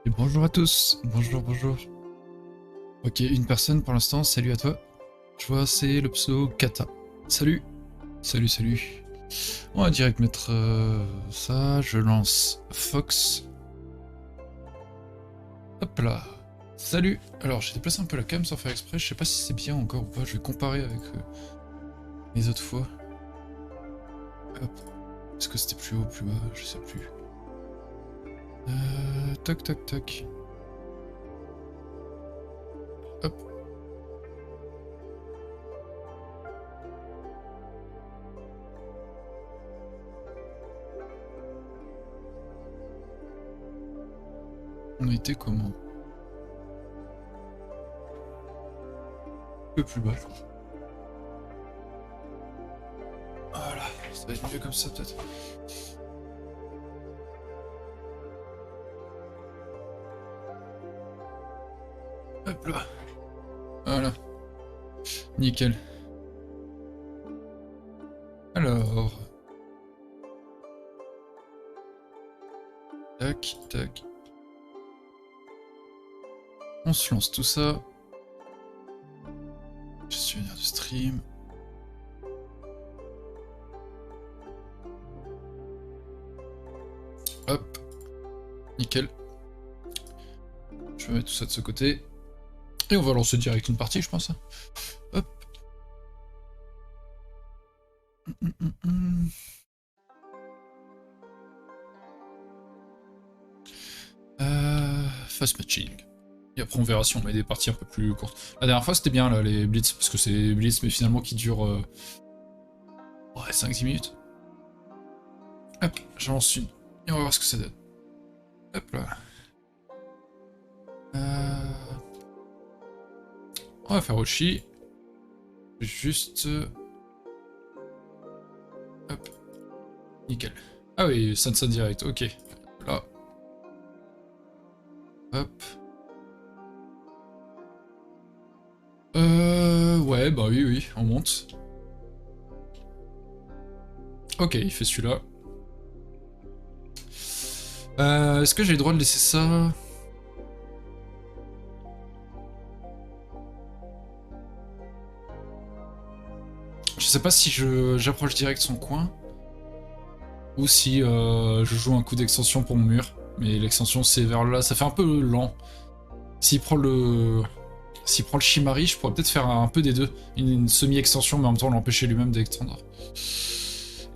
Et bonjour à tous, bonjour, bonjour. Ok, une personne pour l'instant, salut à toi. Je vois, c'est le pseudo Kata. Salut, salut, salut. On va direct mettre ça, je lance Fox. Hop là. Salut. Alors, j'ai déplacé un peu la cam sans faire exprès, je sais pas si c'est bien encore ou pas, je vais comparer avec les autres fois. Hop. Est-ce que c'était plus haut, plus bas? Je sais plus. Toc, toc, toc. Hop. On a été comment? Un peu plus bas, je crois. Voilà, ça va être mieux comme ça peut-être. Hop là. Voilà. Nickel. Alors. Tac, tac. On se lance tout ça. Gestionnaire du stream. Hop. Nickel. Je vais mettre tout ça de ce côté. Et on va lancer direct une partie, je pense. Hop. Fast matching. Et après on verra si on met des parties un peu plus courtes. La dernière fois c'était bien là les blitz, parce que c'est blitz mais finalement qui durent ouais, 5-10 minutes. Hop, j'en lance une. Et on va voir ce que ça donne. Hop là. On va faire Oshi. Juste... Hop. Nickel. Ah oui, Sansa direct, ok. Là. Hop. Ouais, bah oui, oui, on monte. Ok, il fait celui-là. Est-ce que j'ai le droit de laisser ça? Je sais pas si j'approche direct son coin, ou si je joue un coup d'extension pour mon mur. Mais l'extension c'est vers là, ça fait un peu lent. S'il prend le Shimari, je pourrais peut-être faire un peu des deux. Une semi-extension, mais en même temps l'empêcher lui-même d'étendre.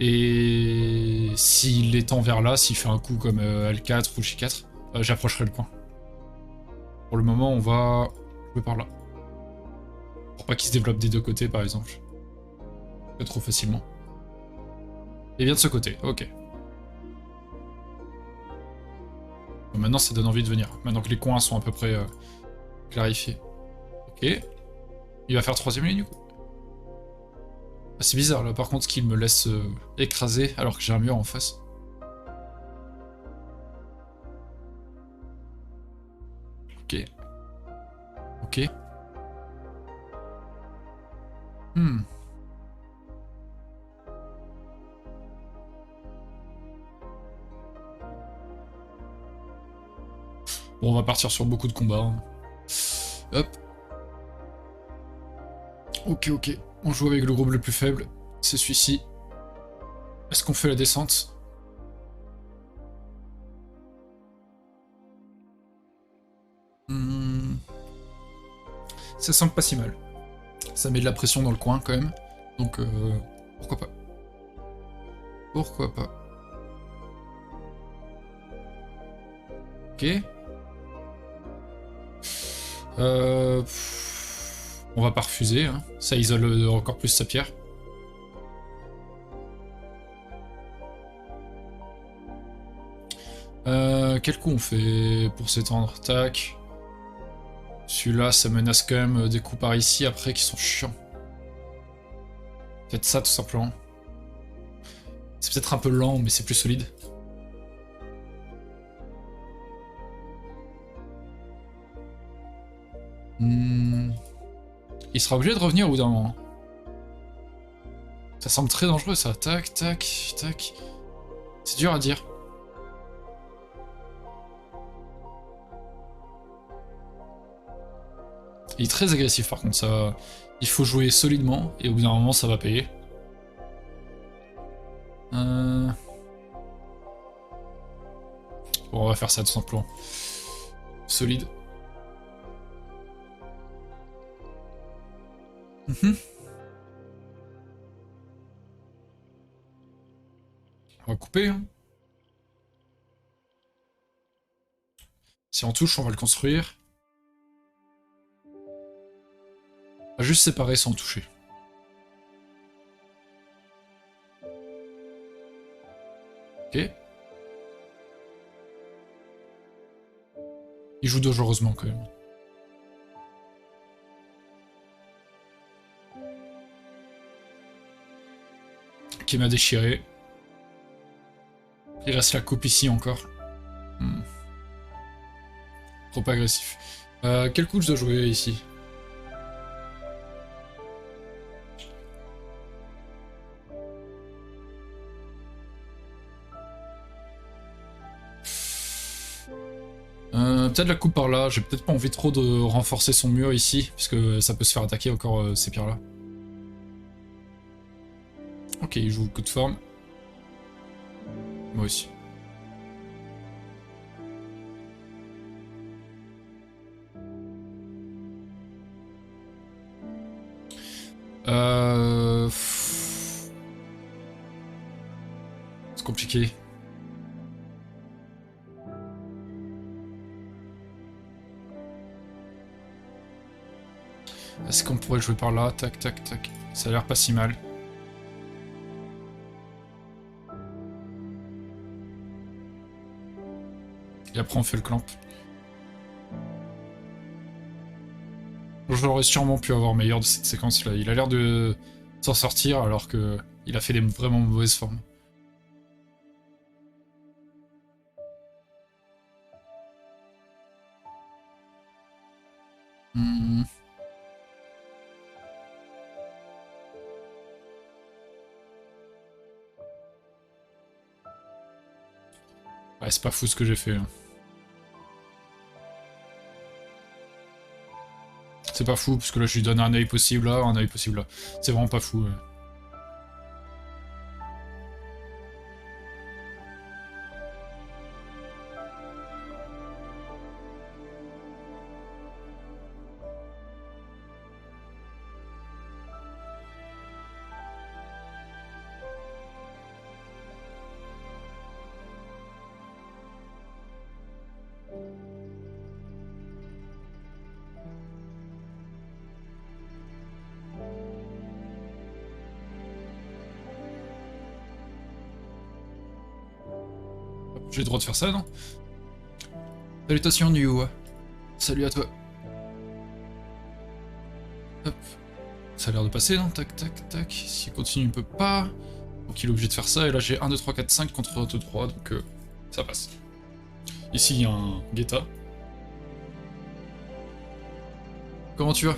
Et s'il étend vers là, s'il fait un coup comme L4 ou J4, j'approcherai le coin. Pour le moment, on va jouer par là. Pour pas qu'il se développe des deux côtés, par exemple. Pas trop facilement. Et vient de ce côté, ok. Bon, maintenant, ça donne envie de venir. Maintenant que les coins sont à peu près clarifiés. Ok. Il va faire troisième ligne, du coup. Ah, c'est bizarre, là, par contre, qu'il me laisse écraser alors que j'ai un mur en face. Ok. Ok. Hmm. Bon, on va partir sur beaucoup de combats. Hein. Hop. Ok, ok. On joue avec le groupe le plus faible. C'est celui-ci. Est-ce qu'on fait la descente? Ça semble pas si mal. Ça met de la pression dans le coin quand même. Donc pourquoi pas. Pourquoi pas. Ok. On va pas refuser. Hein. Ça isole encore plus sa pierre. Quel coup on fait pour s'étendre? Tac. Celui-là, ça menace quand même des coups par ici après qui sont chiants. Peut-être ça tout simplement. C'est peut-être un peu lent, mais c'est plus solide. Il sera obligé de revenir au bout d'un moment. Ça semble très dangereux ça. Tac, tac, tac. C'est dur à dire. Il est très agressif par contre, ça... Il faut jouer solidement, et au bout d'un moment ça va payer. Bon, on va faire ça tout simplement. Solide. On va couper. Hein. Si on touche, on va le construire. On va juste séparer sans toucher. Ok. Il joue dangereusement quand même. Qui m'a déchiré. Il reste la coupe ici encore. Trop agressif. Quel coup je dois jouer ici? Peut-être la coupe par là. J'ai peut-être pas envie trop de renforcer son mur ici, puisque ça peut se faire attaquer encore ces pierres-là. Ok, il joue le coup de forme. Moi aussi. C'est compliqué. Est-ce qu'on pourrait jouer par là? Tac, tac, tac. Ça a l'air pas si mal. Et après on fait le clamp. J'aurais sûrement pu avoir meilleur de cette séquence là. Il a l'air de s'en sortir alors que il a fait des vraiment mauvaises formes. Ouais, c'est pas fou ce que j'ai fait. Hein. C'est pas fou, parce que là je lui donne un œil possible là, un œil possible là. C'est vraiment pas fou. Ouais. J'ai le droit de faire ça, non? Salutations, New. Salut à toi. Hop. Ça a l'air de passer, non? Tac, tac, tac. S'il continue, il peut pas. Donc il est obligé de faire ça. Et là, j'ai 1, 2, 3, 4, 5 contre 2, 3. Donc ça passe. Ici, il y a un Guetta. Comment tu vas?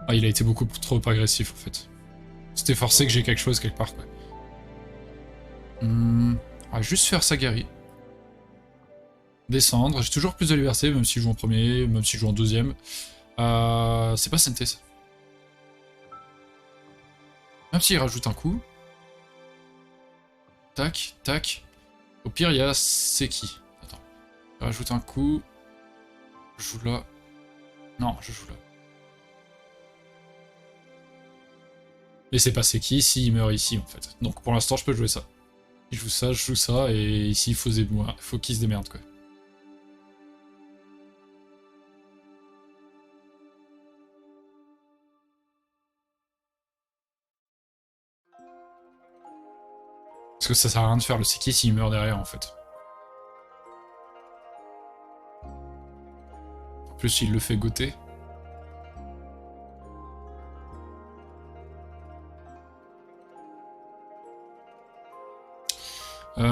Ah, il a été beaucoup trop agressif, en fait. C'était forcé que j'ai quelque chose quelque part, quoi. On va juste faire ça, Gary. Descendre. J'ai toujours plus de liberté, même si je joue en premier, même si je joue en deuxième. C'est pas Sente, ça. Même s'il rajoute un coup. Tac, tac. Au pire, il y a Seki. Attends. Il rajoute un coup. Je joue là. Non, je joue là. Mais c'est pas Seki s'il meurt ici, en fait. Donc pour l'instant, je peux jouer ça. Il joue ça, je joue ça, et ici, faut qu'il se démerde, quoi. Parce que ça sert à rien de faire le Seki s'il meurt derrière, en fait. En plus, il le fait goûter.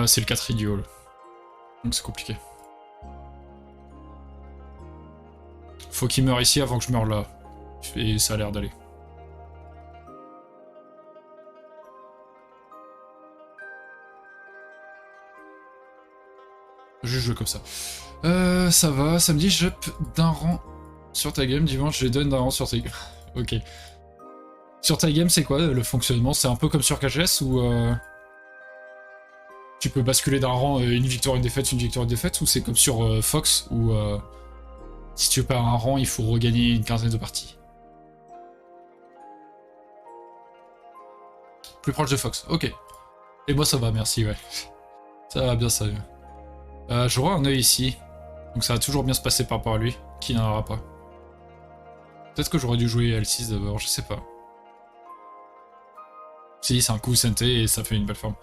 C'est le 4 idiot, là. Donc c'est compliqué. Faut qu'il meure ici avant que je meure là. Et ça a l'air d'aller. Juste jouer comme ça. Ça va, samedi, j'up d'un rang sur ta game, dimanche, je donne d'un rang sur ta game. Ok. Sur ta game, c'est quoi le fonctionnement? C'est un peu comme sur KGS où tu peux basculer d'un rang, une victoire, une victoire, une défaite, ou c'est comme sur Fox où si tu perds un rang, il faut regagner une quinzaine de parties. Plus proche de Fox, ok. Et moi ça va, merci, ouais. Ça va bien, ça va. J'aurai un œil ici, donc ça va toujours bien se passer par rapport à lui, qui n'en aura pas. Peut-être que j'aurais dû jouer L6 d'abord, je sais pas. Si, c'est un coup santé et ça fait une belle forme.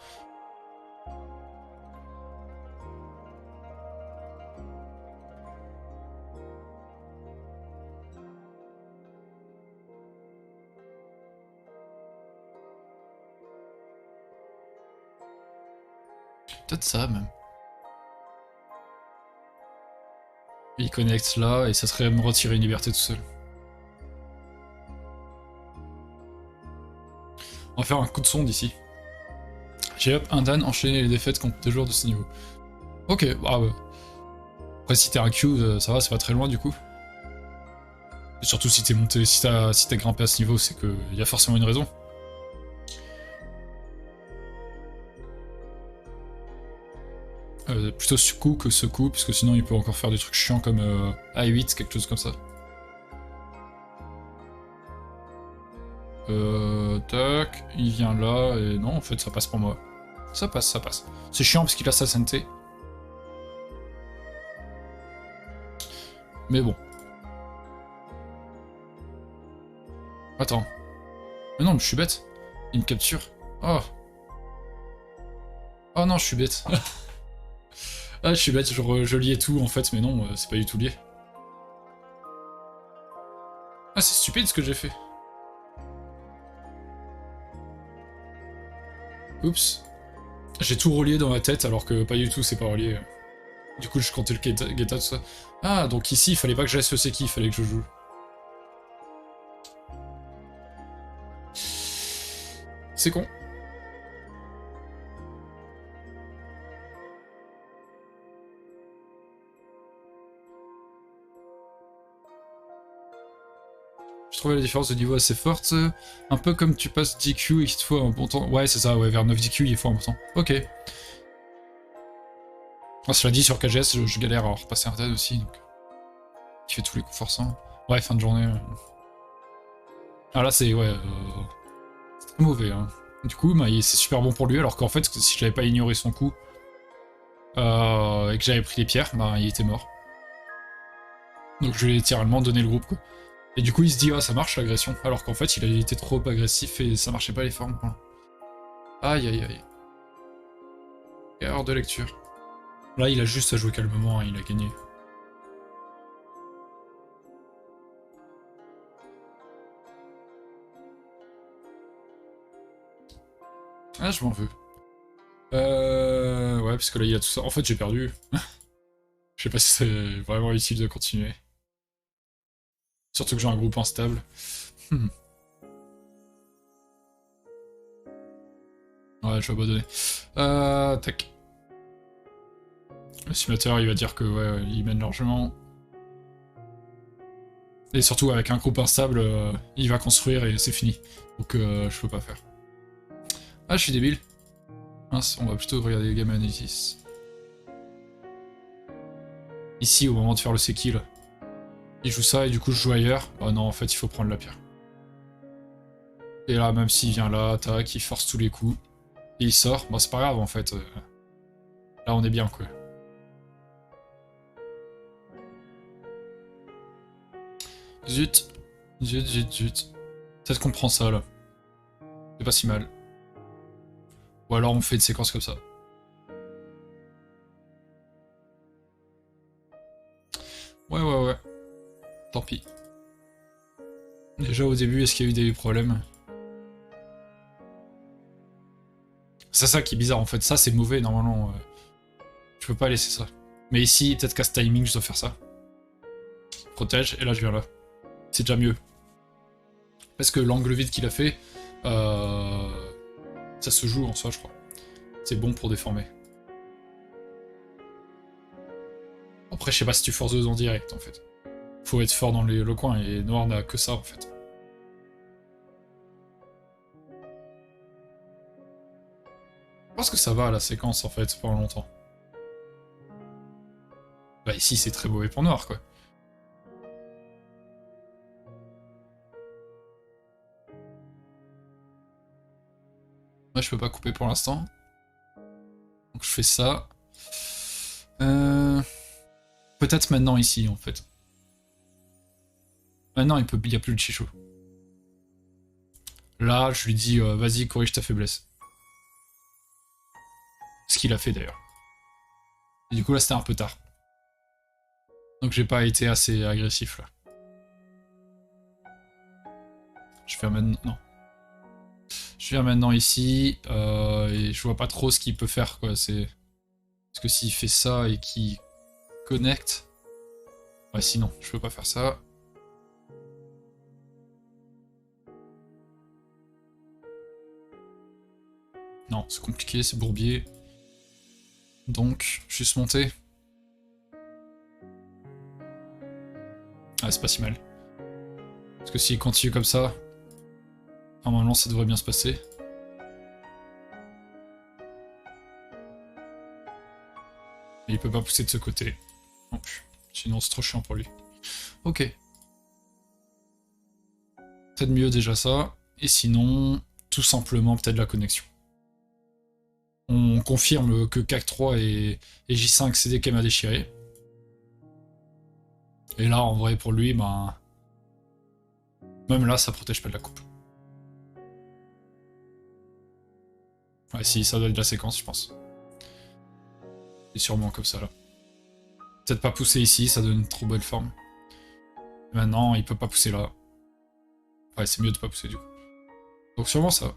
Peut-être ça même. Il connecte là et ça serait me retirer une liberté tout seul. On va faire un coup de sonde ici. J'ai up un Dan, enchaîner les défaites contre des joueurs de ce niveau. Ok, bah ouais. Après si t'es un Q, ça va, c'est pas très loin du coup. Et surtout si t'es monté, si t'as grimpé à ce niveau, c'est qu'il y a forcément une raison. Plutôt ce coup que ce coup, parce que sinon il peut encore faire des trucs chiants comme A8, quelque chose comme ça. Tac, il vient là, et non, en fait ça passe pour moi. Ça passe, ça passe. C'est chiant parce qu'il a sa santé. Mais bon. Attends. Mais non, mais je suis bête. Il me capture. Oh. Oh non, je suis bête. Ah, je suis bête, je liais tout en fait, mais non, c'est pas du tout lié. Ah, c'est stupide ce que j'ai fait. Oups. J'ai tout relié dans ma tête alors que pas du tout, c'est pas relié. Du coup, je comptais le Geta, tout ça. Ah, donc ici, il fallait pas que j'aille ce c'est qui, il fallait que je joue. C'est con. Je trouvais la différence de niveau assez forte. Un peu comme tu passes DQ et qu'il te faut un bon temps. Ouais, c'est ça, ouais, vers 9 DQ, il faut un bon temps. Ok. Ah, cela dit, sur KGS, je galère à repasser un TED aussi, donc... Qui fait tous les coups forçants. Ouais, fin de journée. Ah là, c'est... Ouais... C'est très mauvais, hein. Du coup, bah, c'est super bon pour lui, alors qu'en fait, si j'avais pas ignoré son coup, et que j'avais pris les pierres, bah, il était mort. Donc je lui ai littéralement donné le groupe, quoi. Et du coup, il se dit, ah, ça marche l'agression, alors qu'en fait, il a été trop agressif et ça marchait pas les formes, quoi. Aïe, aïe, aïe. Erreur de lecture. Là, il a juste à jouer calmement, hein, il a gagné. Ah, je m'en veux. Ouais, parce que là, il a tout ça. En fait, j'ai perdu. Je sais pas si c'est vraiment utile de continuer. Surtout que j'ai un groupe instable. Ouais, je vais abandonner. Tac. Le simulateur, il va dire que, ouais, il mène largement. Et surtout, avec un groupe instable, il va construire et c'est fini. Donc, je peux pas faire. Ah, je suis débile. Mince, on va plutôt regarder les Game Analysis. Ici, au moment de faire le Seki, là. Il joue ça et du coup, je joue ailleurs. Oh non, en fait, il faut prendre la pierre. Et là, même s'il vient là, tac, il force tous les coups. Et il sort. Bon, c'est pas grave, en fait. Là, on est bien, quoi. Zut. Zut, zut, zut. Peut-être qu'on prend ça, là. C'est pas si mal. Ou alors on fait une séquence comme ça. Ouais, ouais, ouais. Tant pis. Déjà au début, est-ce qu'il y a eu des problèmes? C'est ça qui est bizarre en fait. Ça c'est mauvais normalement. Je peux pas laisser ça. Mais ici, peut-être qu'à ce timing, je dois faire ça. Protège, et là je viens là. C'est déjà mieux. Parce que l'angle vide qu'il a fait, ça se joue en soi, je crois. C'est bon pour déformer. Après, je sais pas si tu forces 2 en direct, en fait. Faut être fort dans le coin, et Noir n'a que ça, en fait. Je pense que ça va, la séquence, en fait, pendant longtemps. Bah ici, c'est très mauvais pour Noir, quoi. Moi, je peux pas couper pour l'instant. Donc je fais ça. Peut-être maintenant ici, en fait. Maintenant, il y a plus de chicho. Là, je lui dis, vas-y, corrige ta faiblesse. Ce qu'il a fait, d'ailleurs. Et du coup, là, c'était un peu tard. Donc j'ai pas été assez agressif, là. Je vais maintenant... Non. Je viens maintenant ici, et je vois pas trop ce qu'il peut faire, quoi. C'est... Parce que s'il fait ça et qu'il connecte... Ouais, sinon, je peux pas faire ça. Non, c'est compliqué, c'est bourbier. Donc, juste monter. Ah, c'est pas si mal. Parce que s'il continue comme ça, normalement ça devrait bien se passer. Et il peut pas pousser de ce côté. Non plus. Sinon c'est trop chiant pour lui. Ok. Peut-être mieux déjà ça. Et sinon, tout simplement peut-être la connexion. On confirme que CAC 3 et J5 c'est des à déchirer. Et là en vrai pour lui, ben... Même là ça protège pas de la coupe. Ouais si, ça doit être de la séquence je pense. Et sûrement comme ça là. Peut-être pas pousser ici, ça donne une trop belle forme. Maintenant il peut pas pousser là. Ouais c'est mieux de pas pousser du coup. Donc sûrement ça.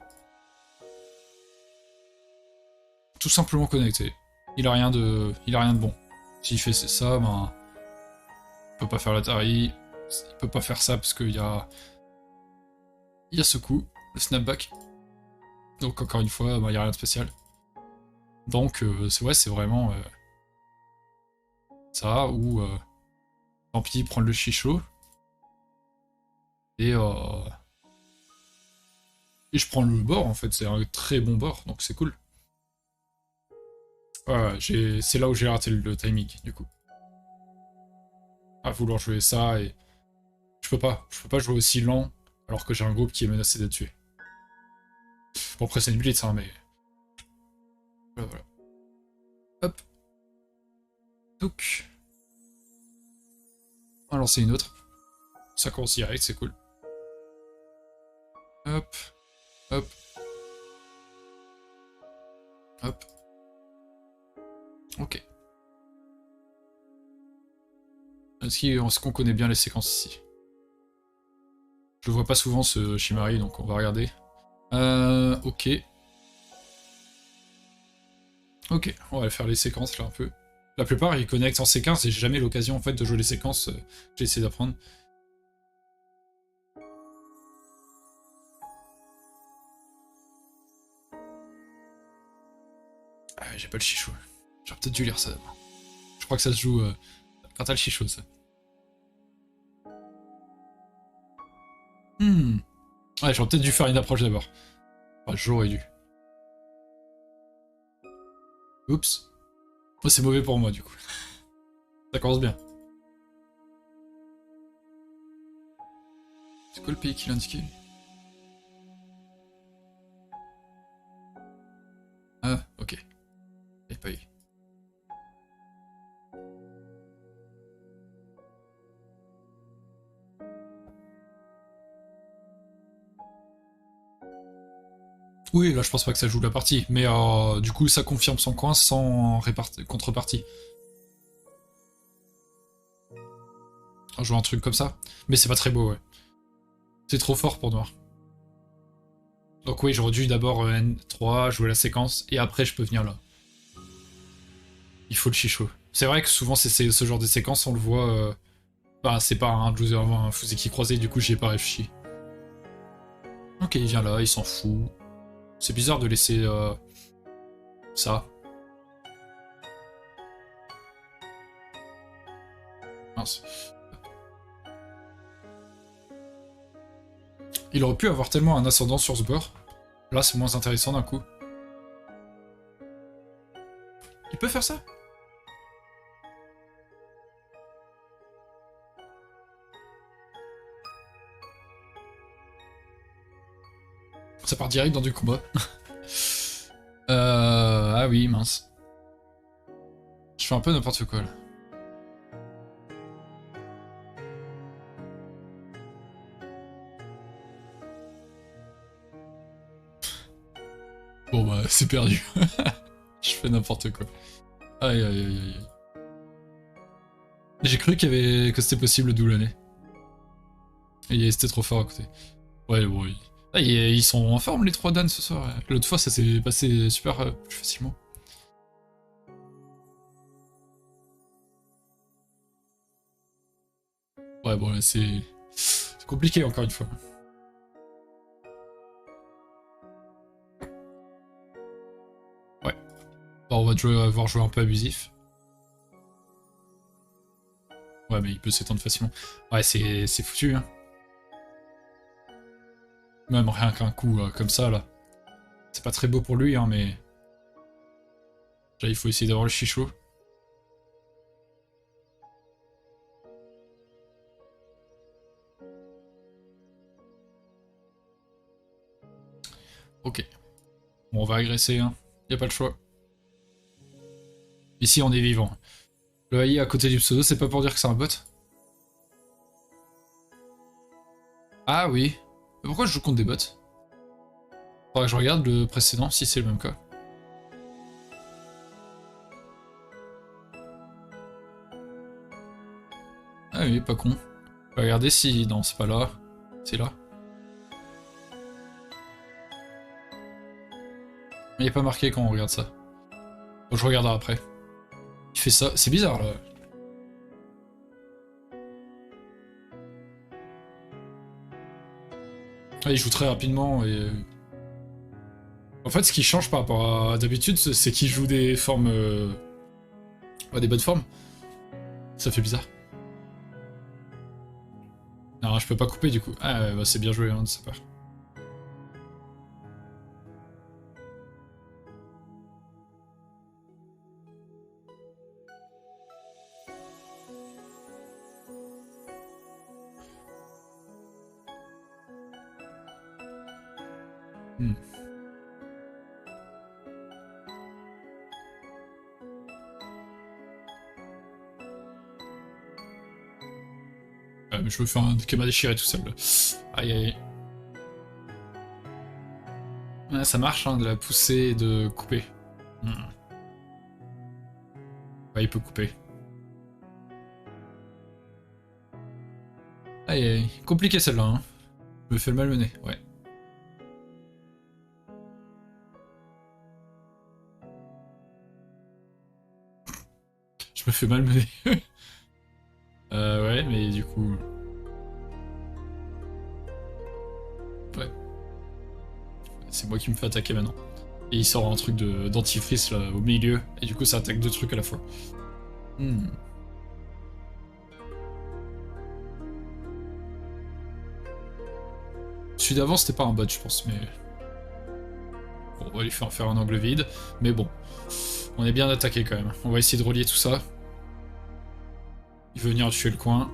Tout simplement connecté. Il a rien de bon. S'il fait ça, ben... Il peut pas faire l'Atari. Il peut pas faire ça parce qu'il y a... Il y a ce coup, le snapback. Donc encore une fois, ben, il y a rien de spécial. Donc c'est vraiment... ça, ou... tant pis, prendre le chicho. Et je prends le bord en fait, c'est un très bon bord, donc c'est cool. Ouais, c'est là où j'ai raté le timing, du coup. À vouloir jouer ça, et... Je peux pas jouer aussi lent, alors que j'ai un groupe qui est menacé d'être tué. Bon, après c'est une blitz, hein, mais... Voilà. Hop. Donc... On va lancer une autre. Ça commence direct, c'est cool. Hop. Hop. Hop. Ok. Est-ce qu'on connaît bien les séquences ici? Je le vois pas souvent ce Shimari, donc on va regarder. Ok. Ok, on va faire les séquences là un peu. La plupart ils connectent en séquence et j'ai jamais l'occasion en fait de jouer les séquences que j'ai essayé d'apprendre. Ah, j'ai pas le chichou. J'aurais peut-être dû lire ça d'abord. Je crois que ça se joue quand t'as le chichou, ça. Ouais, j'aurais peut-être dû faire une approche d'abord. Enfin, j'aurais dû. Oups. Oh, c'est mauvais pour moi, du coup. Ça commence bien. C'est quoi le pays qu'il a indiqué? Ah, ok. Il pas eu. Oui, là je pense pas que ça joue la partie, mais du coup ça confirme son coin sans contrepartie. On joue un truc comme ça. Mais c'est pas très beau, ouais. C'est trop fort pour Noir. Donc oui, j'aurais dû d'abord N3, jouer la séquence, et après je peux venir là. Il faut le chicho. C'est vrai que souvent c'est ce genre de séquence, on le voit... Bah c'est pas un Fuseki croisé, du coup j'y ai pas réfléchi. Ok, il vient là, il s'en fout. C'est bizarre de laisser ça. Mince. Il aurait pu avoir tellement un ascendant sur ce bord. Là, c'est moins intéressant d'un coup. Il peut faire ça? Ça part direct dans du combat. Ah oui, mince. Je fais un peu n'importe quoi là. Bon bah c'est perdu. Je fais n'importe quoi. Aïe aïe aïe aïe. J'ai cru que c'était possible d'où l'année. Et c'était trop fort à côté. Ouais bon oui. Ah, ils sont en forme les 3 Dan ce soir. L'autre fois ça s'est passé super plus facilement. Ouais bon là c'est compliqué encore une fois. Ouais. Bon, on va avoir joué un peu abusif. Ouais mais il peut s'étendre facilement. Ouais c'est foutu hein. Même rien qu'un coup comme ça là. C'est pas très beau pour lui hein mais... Là il faut essayer d'avoir le chichot. Ok. Bon on va agresser hein. Y a pas le choix. Ici on est vivant. Le AI à côté du pseudo c'est pas pour dire que c'est un bot? Ah oui. Mais pourquoi je joue contre des bots? Faudrait que je regarde le précédent si c'est le même cas. Ah oui, pas con. Je vais regarder si... Non, c'est pas là. C'est là. Mais il est pas marqué quand on regarde ça. Bon, je regarderai après. Il fait ça. C'est bizarre là. Ah, il joue très rapidement et... En fait, ce qui change par rapport à d'habitude, c'est qu'il joue des formes... Ouais, des bonnes formes. Ça fait bizarre. Non, je peux pas couper du coup. Ah, bah, c'est bien joué hein, de sa part. Hmm. Mais je veux faire un qui m'a déchiré tout seul. Aïe aïe. Ouais, ça marche hein, de la pousser et de couper. Ouais, il peut couper. Aïe aïe. Compliqué celle-là. Hein. Je me fais le malmener, ouais. Je me fais malmener. Ouais, mais du coup... Ouais. C'est moi qui me fais attaquer maintenant. Et il sort un truc d'antifrice là au milieu, et du coup ça attaque 2 trucs à la fois. Celui d'avant c'était pas un bot je pense, mais... Bon, on va lui faire un angle vide, mais bon. On est bien attaqué quand même. On va essayer de relier tout ça. Il veut venir tuer le coin.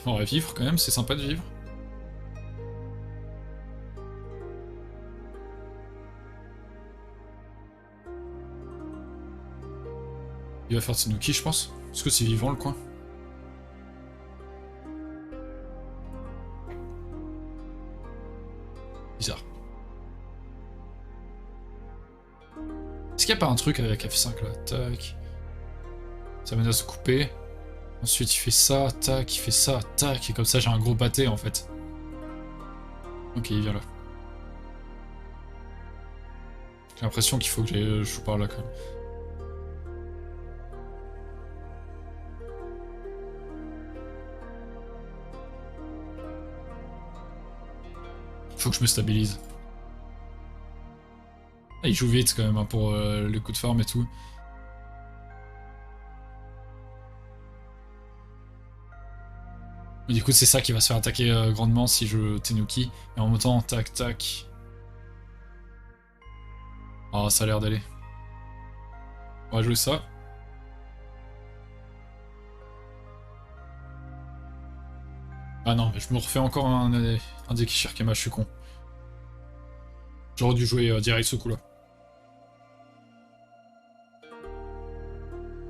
On va vivre quand même, c'est sympa de vivre. Il va faire Tsunuki je pense. Parce que c'est vivant le coin. Bizarre. Est-ce qu'il n'y a pas un truc avec F5 là? Tac. Ça menace de couper. Ensuite il fait ça, tac, il fait ça, tac. Et comme ça j'ai un gros pâté en fait. Ok, il vient là. J'ai l'impression qu'il faut que je joue par là quand même. Faut que je me stabilise. Ah, il joue vite quand même hein, pour le coup de farm et tout. Mais du coup, c'est ça qui va se faire attaquer grandement si je Tenuki. Et en même temps, tac tac. Ah, ça a l'air d'aller. On va jouer ça. Ah non, mais je me refais encore un Deki Shirkema, je suis con. J'aurais dû jouer direct ce coup-là.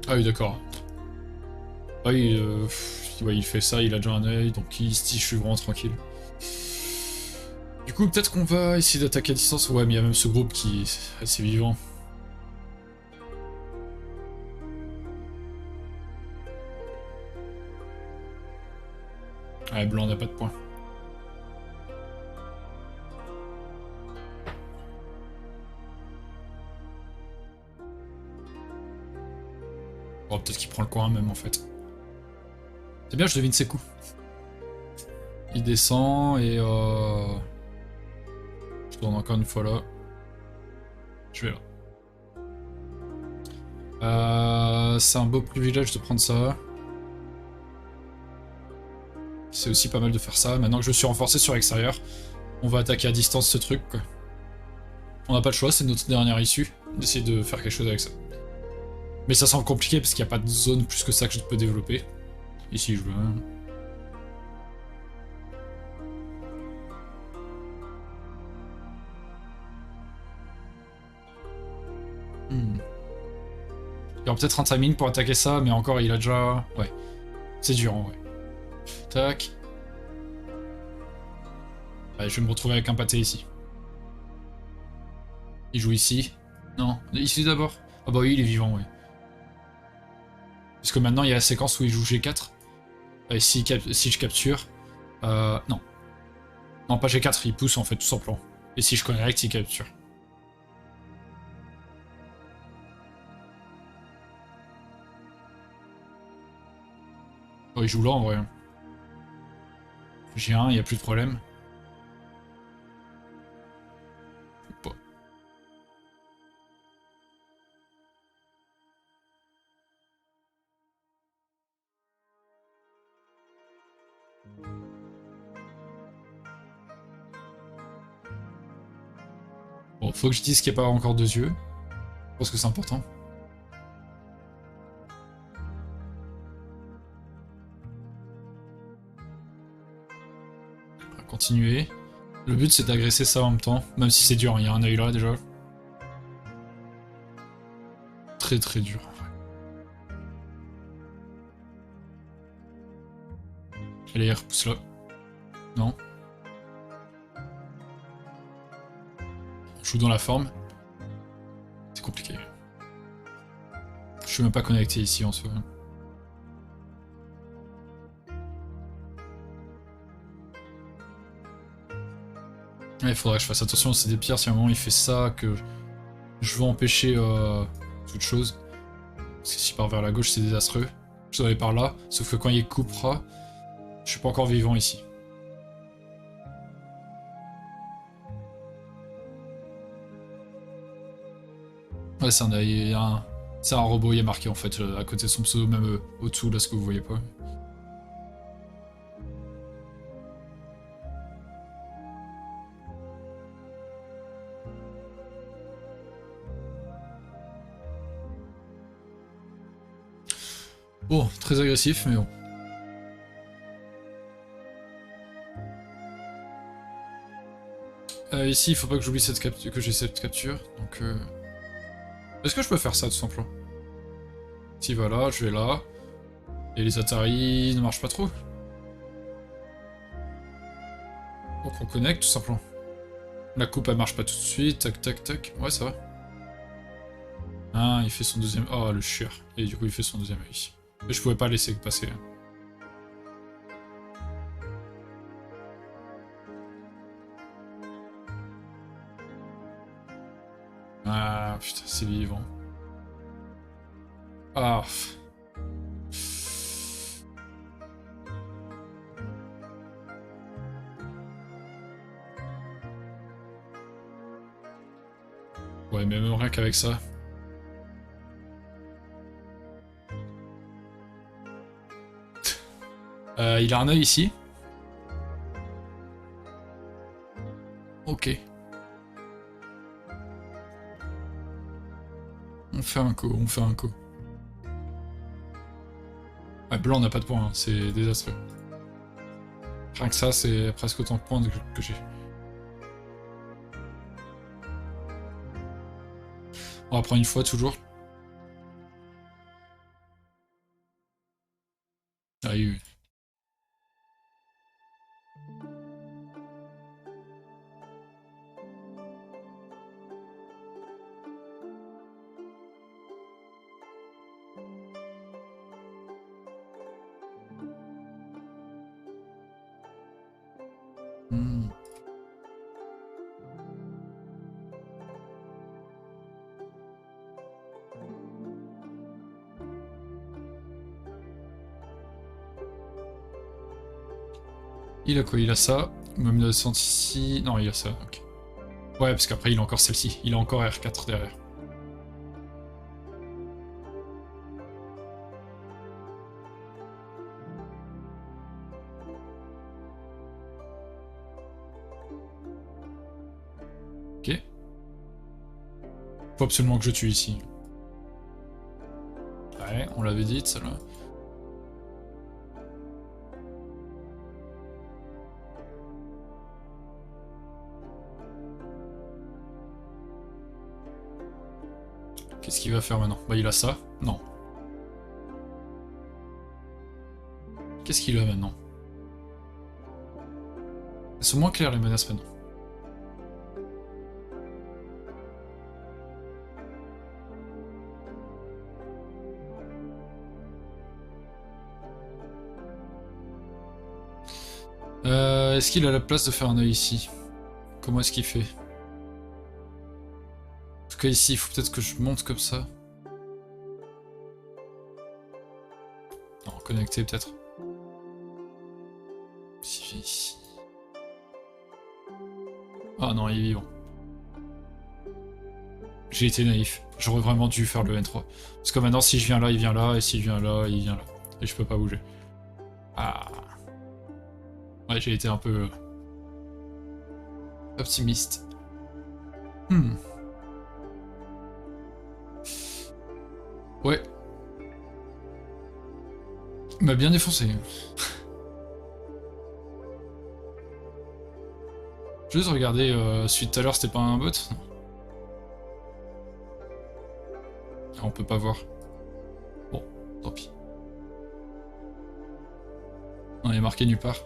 Ah oui, d'accord. Ah oui, ouais, il fait ça, il a déjà un œil, donc il se dit je suis vraiment tranquille. Du coup, peut-être qu'on va essayer d'attaquer à distance. Ouais, mais il y a même ce groupe qui est assez vivant. Ouais, blanc n'a pas de points. Oh, peut-être qu'il prend le coin même en fait. C'est bien, je devine ses coups. Il descend et je tourne encore une fois là. Je vais là. C'est un beau privilège de prendre ça. C'est aussi pas mal de faire ça. Maintenant que je suis renforcé sur l'extérieur, on va attaquer à distance ce truc, quoi. On n'a pas le choix, c'est notre dernière issue, d'essayer de faire quelque chose avec ça. Mais ça semble compliqué parce qu'il n'y a pas de zone plus que ça que je peux développer. Ici, je veux... Il y aura peut-être un timing pour attaquer ça, mais encore, il a déjà... Ouais. C'est dur, en vrai. Tac. Ouais, je vais me retrouver avec un pâté ici. Il joue ici. Non, ici d'abord. Ah bah oui, il est vivant, ouais. Parce que maintenant, il y a la séquence où il joue G4. Et si je capture... non. Non, pas G4, il pousse, en fait, tout simplement. Et si je connecte, il capture. Oh, il joue là, en vrai. G1, il n'y a plus de problème. Bon. Bon, faut que je dise qu'il n'y a pas encore deux yeux. Je pense que c'est important. On va continuer. Le but c'est d'agresser ça en même temps, même si c'est dur, il y a un œil là déjà. Très très dur en vrai. Allez, repousse là. Non. On joue dans la forme. C'est compliqué. Je suis même pas connecté ici en soi. Ouais, il faudrait que je fasse attention, c'est des pierres si à un moment il fait ça, que je veux empêcher toute chose. Parce que s'il part vers la gauche c'est désastreux. Je dois aller par là, sauf que quand il coupera, je suis pas encore vivant ici. Ouais, c'est un robot, il est marqué en fait à côté de son pseudo, même au-dessous, là, ce que vous voyez pas. Bon, très agressif, mais bon. Ici, il faut pas que j'oublie que j'ai cette capture, donc... Est-ce que je peux faire ça, tout simplement? Si, voilà, je vais là. Et les Atari ne marchent pas trop. Donc on connecte, tout simplement. La coupe, elle marche pas tout de suite, tac, tac, tac. Ouais, ça va. Ah, il fait son deuxième... Oh, le chieur. Et du coup, il fait son deuxième œil. Mais je pouvais pas laisser passer. Ah, putain, c'est vivant. Ah. Ouais, mais même rien qu'avec ça. Il a un œil ici. Ok. On fait un coup, on fait un coup. Ouais, blanc n'a pas de points, hein, c'est désastreux. Rien que ça, c'est presque autant de points que j'ai. On va prendre une fois toujours. Ah oui. Hmm. Il a quoi? Il a ça. Même de descente ici. Non, il a ça, ok. Ouais, parce qu'après, il a encore celle-ci. Il a encore R4 derrière. Ok. Faut absolument que je tue ici. Ouais, on l'avait dit, celle-là. Qu'est-ce qu'il va faire maintenant? Bah, il a ça. Non. Qu'est-ce qu'il a maintenant? Elles sont moins claires, les menaces, maintenant. Est-ce qu'il a la place de faire un œil ici? Comment est-ce qu'il fait? En tout cas, ici, il faut peut-être que je monte comme ça. Non, connecté, peut-être. Si j'ai ici... Ah non, il est vivant. J'ai été naïf. J'aurais vraiment dû faire le N3. Parce que maintenant, si je viens là, il vient là, et s'il vient là, il vient là. Et je peux pas bouger. Ah. Ouais, j'ai été un peu... optimiste. Ouais. Il m'a bien défoncé. Juste regarder, celui de tout à l'heure, c'était pas un bot? On peut pas voir. Bon, tant pis. On est marqué nulle part.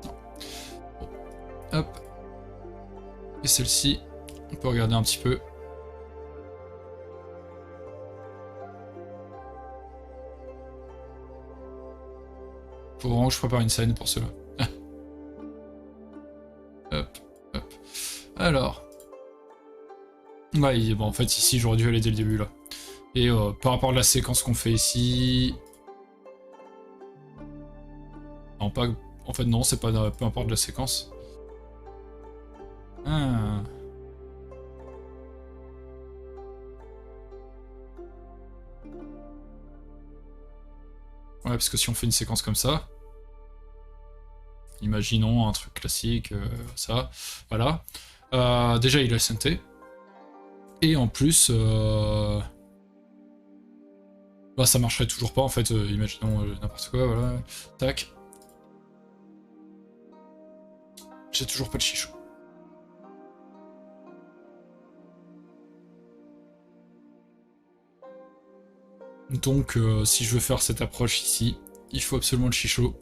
Non. Bon. Hop. Et celle-ci, on peut regarder un petit peu. Faut vraiment que je prépare une scène pour cela. Hop, hop. Alors. Ouais, bon, en fait, ici, j'aurais dû aller dès le début, là. Et par rapport à la séquence qu'on fait ici... Non, pas... En fait, non, c'est pas... Peu importe la séquence. Ah. Ouais, parce que si on fait une séquence comme ça... Imaginons un truc classique, ça... Voilà. Déjà, il a SNT. Et en plus... Bah, ça marcherait toujours pas, en fait. Imaginons n'importe quoi, voilà. Tac. J'ai toujours pas de chichou. Donc, si je veux faire cette approche ici, il faut absolument le chichot.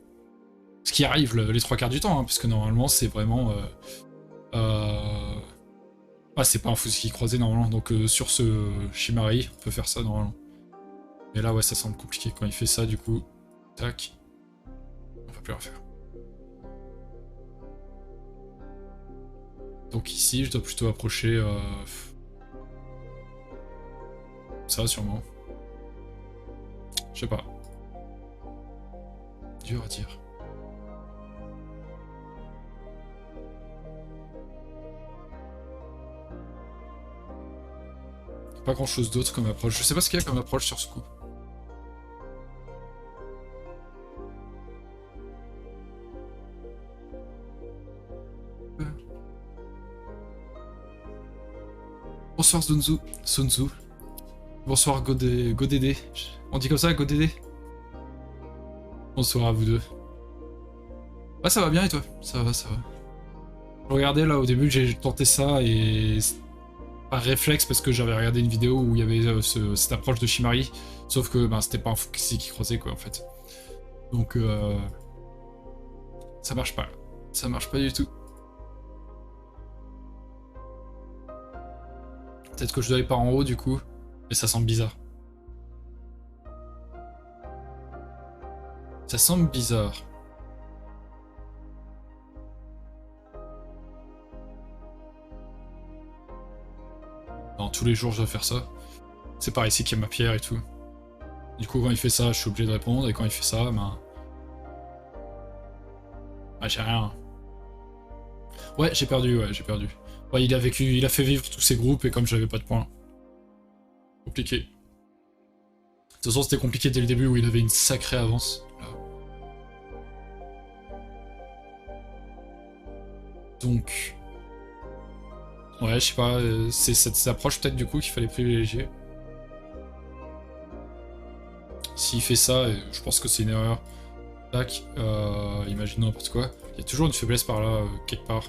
Ce qui arrive les 3 quarts du temps, hein, parce que normalement, c'est vraiment... Ah, c'est pas un Fuzuki croisé, normalement. Donc, sur ce Shimari, on peut faire ça, normalement. Mais là, ouais, ça semble compliqué. Quand il fait ça, du coup... Tac. On peut plus rien faire. Donc ici, je dois plutôt approcher... Ça, sûrement. Je sais pas. Dur à dire. Pas grand chose d'autre comme approche. Je sais pas ce qu'il y a comme approche sur ce coup. Bonsoir Sunzu. Sunzu. Bonsoir Godédé. On dit comme ça, Godédé? Bonsoir à vous deux. Ouais, ça va bien et toi? Ça va, ça va. Regardez là, au début, j'ai tenté ça et... par réflexe, parce que j'avais regardé une vidéo où il y avait cette approche de Shimari, sauf que ben, c'était pas un Fuxi qui croisait, quoi, en fait. Donc, ça marche pas. Ça marche pas du tout. Peut-être que je dois aller par en haut, du coup. Mais ça semble bizarre. Ça semble bizarre. Non, tous les jours je dois faire ça. C'est par ici qu'il y a ma pierre et tout. Du coup, quand il fait ça, je suis obligé de répondre, et quand il fait ça, ben... ah, j'ai rien. Ouais, j'ai perdu, ouais, j'ai perdu. Ouais, il a fait vivre tous ces groupes, et comme j'avais pas de points. Compliqué. De toute façon, c'était compliqué dès le début, où il avait une sacrée avance. Là. Donc... ouais, je sais pas, c'est cette approche peut-être du coup qu'il fallait privilégier. S'il fait ça, je pense que c'est une erreur. Tac, imaginons n'importe quoi. Il y a toujours une faiblesse par là, quelque part.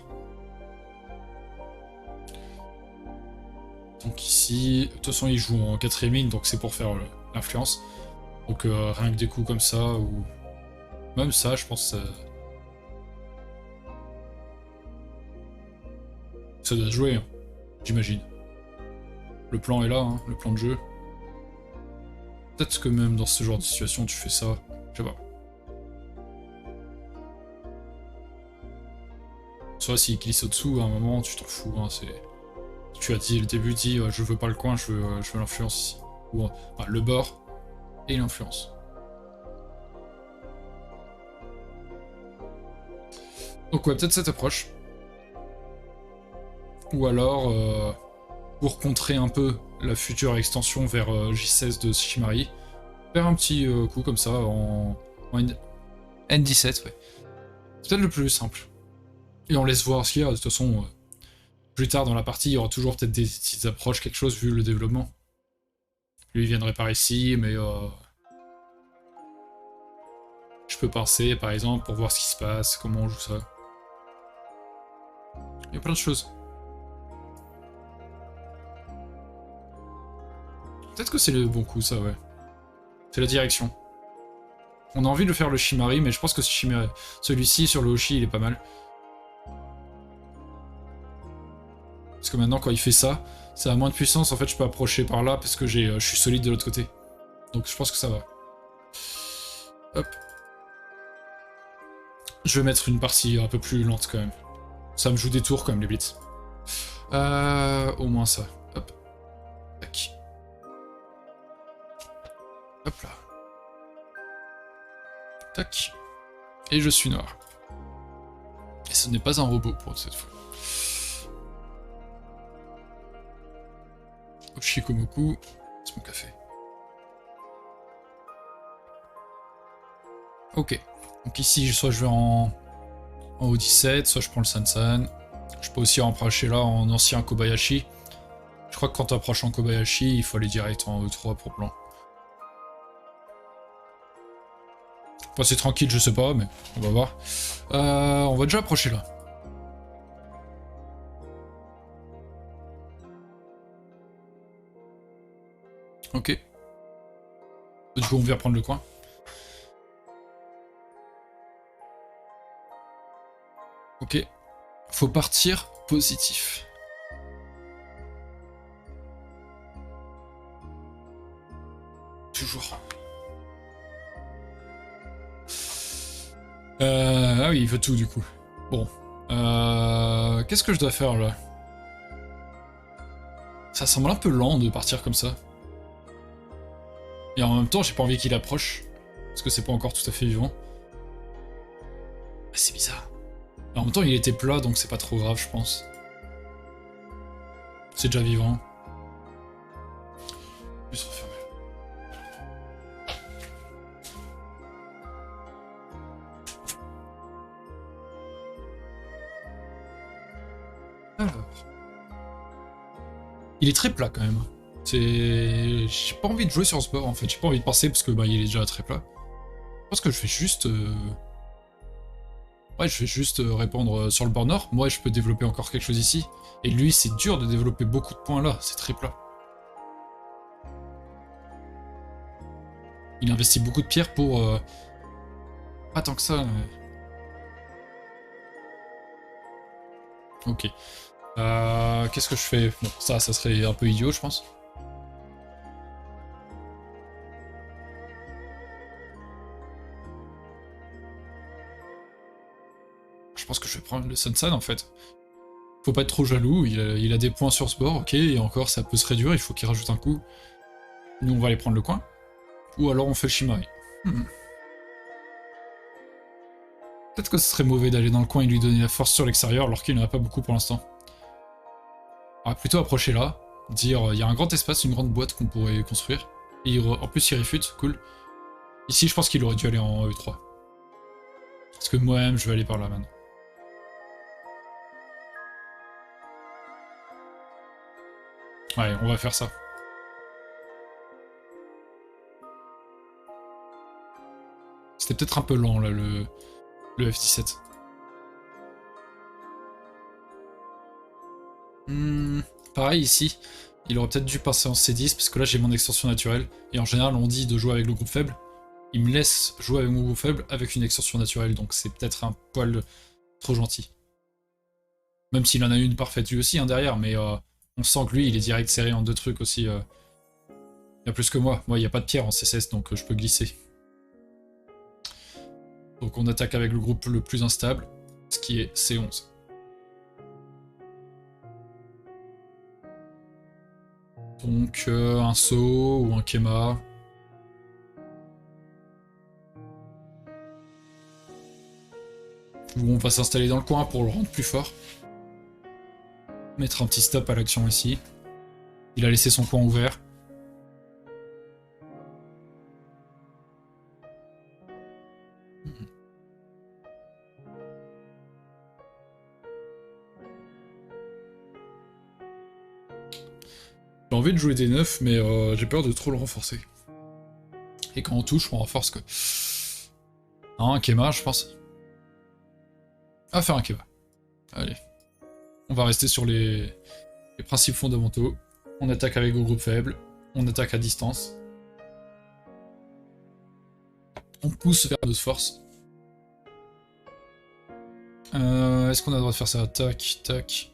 Donc ici, de toute façon il joue en 4ème ligne, donc c'est pour faire l'influence. Donc rien que des coups comme ça, ou... même ça, je pense... ça doit se jouer, hein, j'imagine. Le plan est là, hein, le plan de jeu. Peut-être que même dans ce genre de situation, tu fais ça, je sais pas. Soit s'il glisse au-dessous, à un moment, tu t'en fous, hein, c'est... tu as dit, le début dit, je veux pas le coin, je veux l'influence ici. Ou le bord et l'influence. Donc ouais, peut-être cette approche. Ou alors, pour contrer un peu la future extension vers J16 de Shimari, faire un petit coup comme ça en N17, ouais. C'est peut-être le plus simple. Et on laisse voir ce qu'il y a, de toute façon, plus tard dans la partie, il y aura toujours peut-être des petites approches, quelque chose, vu le développement. Lui, il viendrait par ici, mais... je peux penser, par exemple, pour voir ce qui se passe, comment on joue ça. Il y a plein de choses. Peut-être que c'est le bon coup, ça, ouais. C'est la direction. On a envie de faire le Shimari, mais je pense que celui-ci, sur le Hoshi, il est pas mal. Parce que maintenant, quand il fait ça, ça a moins de puissance. En fait, je peux approcher par là, parce que je suis solide de l'autre côté. Donc je pense que ça va. Hop. Je vais mettre une partie un peu plus lente, quand même. Ça me joue des tours, quand même, les blitz. Au moins ça. Hop. Tac. Hop là. Tac. Et je suis noir. Et ce n'est pas un robot pour cette fois. Oshikomoku, c'est mon café. Ok. Donc ici, soit je vais en haut 17, soit je prends le Sansan. Je peux aussi approcher là en ancien Kobayashi. Je crois que quand tu approches en Kobayashi, il faut aller direct en E3 pour blanc. Enfin, c'est tranquille, je sais pas, mais on va voir. On va déjà approcher là. Ok. Du coup, on vient prendre le coin. Ok. Faut partir positif. Toujours. Ah oui, il veut tout du coup. Bon. Qu'est-ce que je dois faire là? Ça semble un peu lent de partir comme ça. Et en même temps, j'ai pas envie qu'il approche. Parce que c'est pas encore tout à fait vivant. C'est bizarre. Et en même temps, il était plat, donc c'est pas trop grave, je pense. C'est déjà vivant. Alors. Il est très plat quand même. C'est... J'ai pas envie de jouer sur ce bord en fait, j'ai pas envie de passer parce que bah il est déjà très plat. Je pense que je vais juste... Ouais, je vais juste répondre sur le bord nord. Moi, je peux développer encore quelque chose ici. Et lui, c'est dur de développer beaucoup de points là, c'est très plat. Il investit beaucoup de pierres pour... Pas tant que ça. Ok. Qu'est-ce que je fais? Bon, ça serait un peu idiot, je pense. Je pense que je vais prendre le Sunsan en fait. Faut pas être trop jaloux, il a des points sur ce bord, ok, et encore ça peut se réduire, il faut qu'il rajoute un coup. Nous on va aller prendre le coin. Ou alors on fait le Shimari. Peut-être que ce serait mauvais d'aller dans le coin et lui donner la force sur l'extérieur alors qu'il n'en a pas beaucoup pour l'instant. On va plutôt approcher là, dire il y a un grand espace, une grande boîte qu'on pourrait construire. Et en plus il réfute, cool. Ici je pense qu'il aurait dû aller en E3. Parce que moi-même je vais aller par là maintenant. Ouais, on va faire ça. C'était peut-être un peu lent là le F-17. Pareil ici, il aurait peut-être dû passer en C10 parce que là j'ai mon extension naturelle. Et en général on dit de jouer avec le groupe faible. Il me laisse jouer avec mon groupe faible avec une extension naturelle, donc c'est peut-être un poil trop gentil. Même s'il en a une parfaite lui aussi hein, derrière, mais on sent que lui il est direct serré en deux trucs aussi. Il y a plus que moi. Moi il n'y a pas de pierre en CSS donc je peux glisser. Donc on attaque avec le groupe le plus instable, ce qui est C11. Donc un saut ou un Kema. Où on va s'installer dans le coin pour le rendre plus fort. Mettre un petit stop à l'action ici. Il a laissé son coin ouvert. J'ai envie de jouer des 9, mais j'ai peur de trop le renforcer. Et quand on touche, on renforce que... Non, un Kema, je pense. On va faire un Kema. Allez. On va rester sur les principes fondamentaux. On attaque avec le groupe faible. On attaque à distance. On pousse vers notre force. Est-ce qu'on a le droit de faire ça? Tac, tac.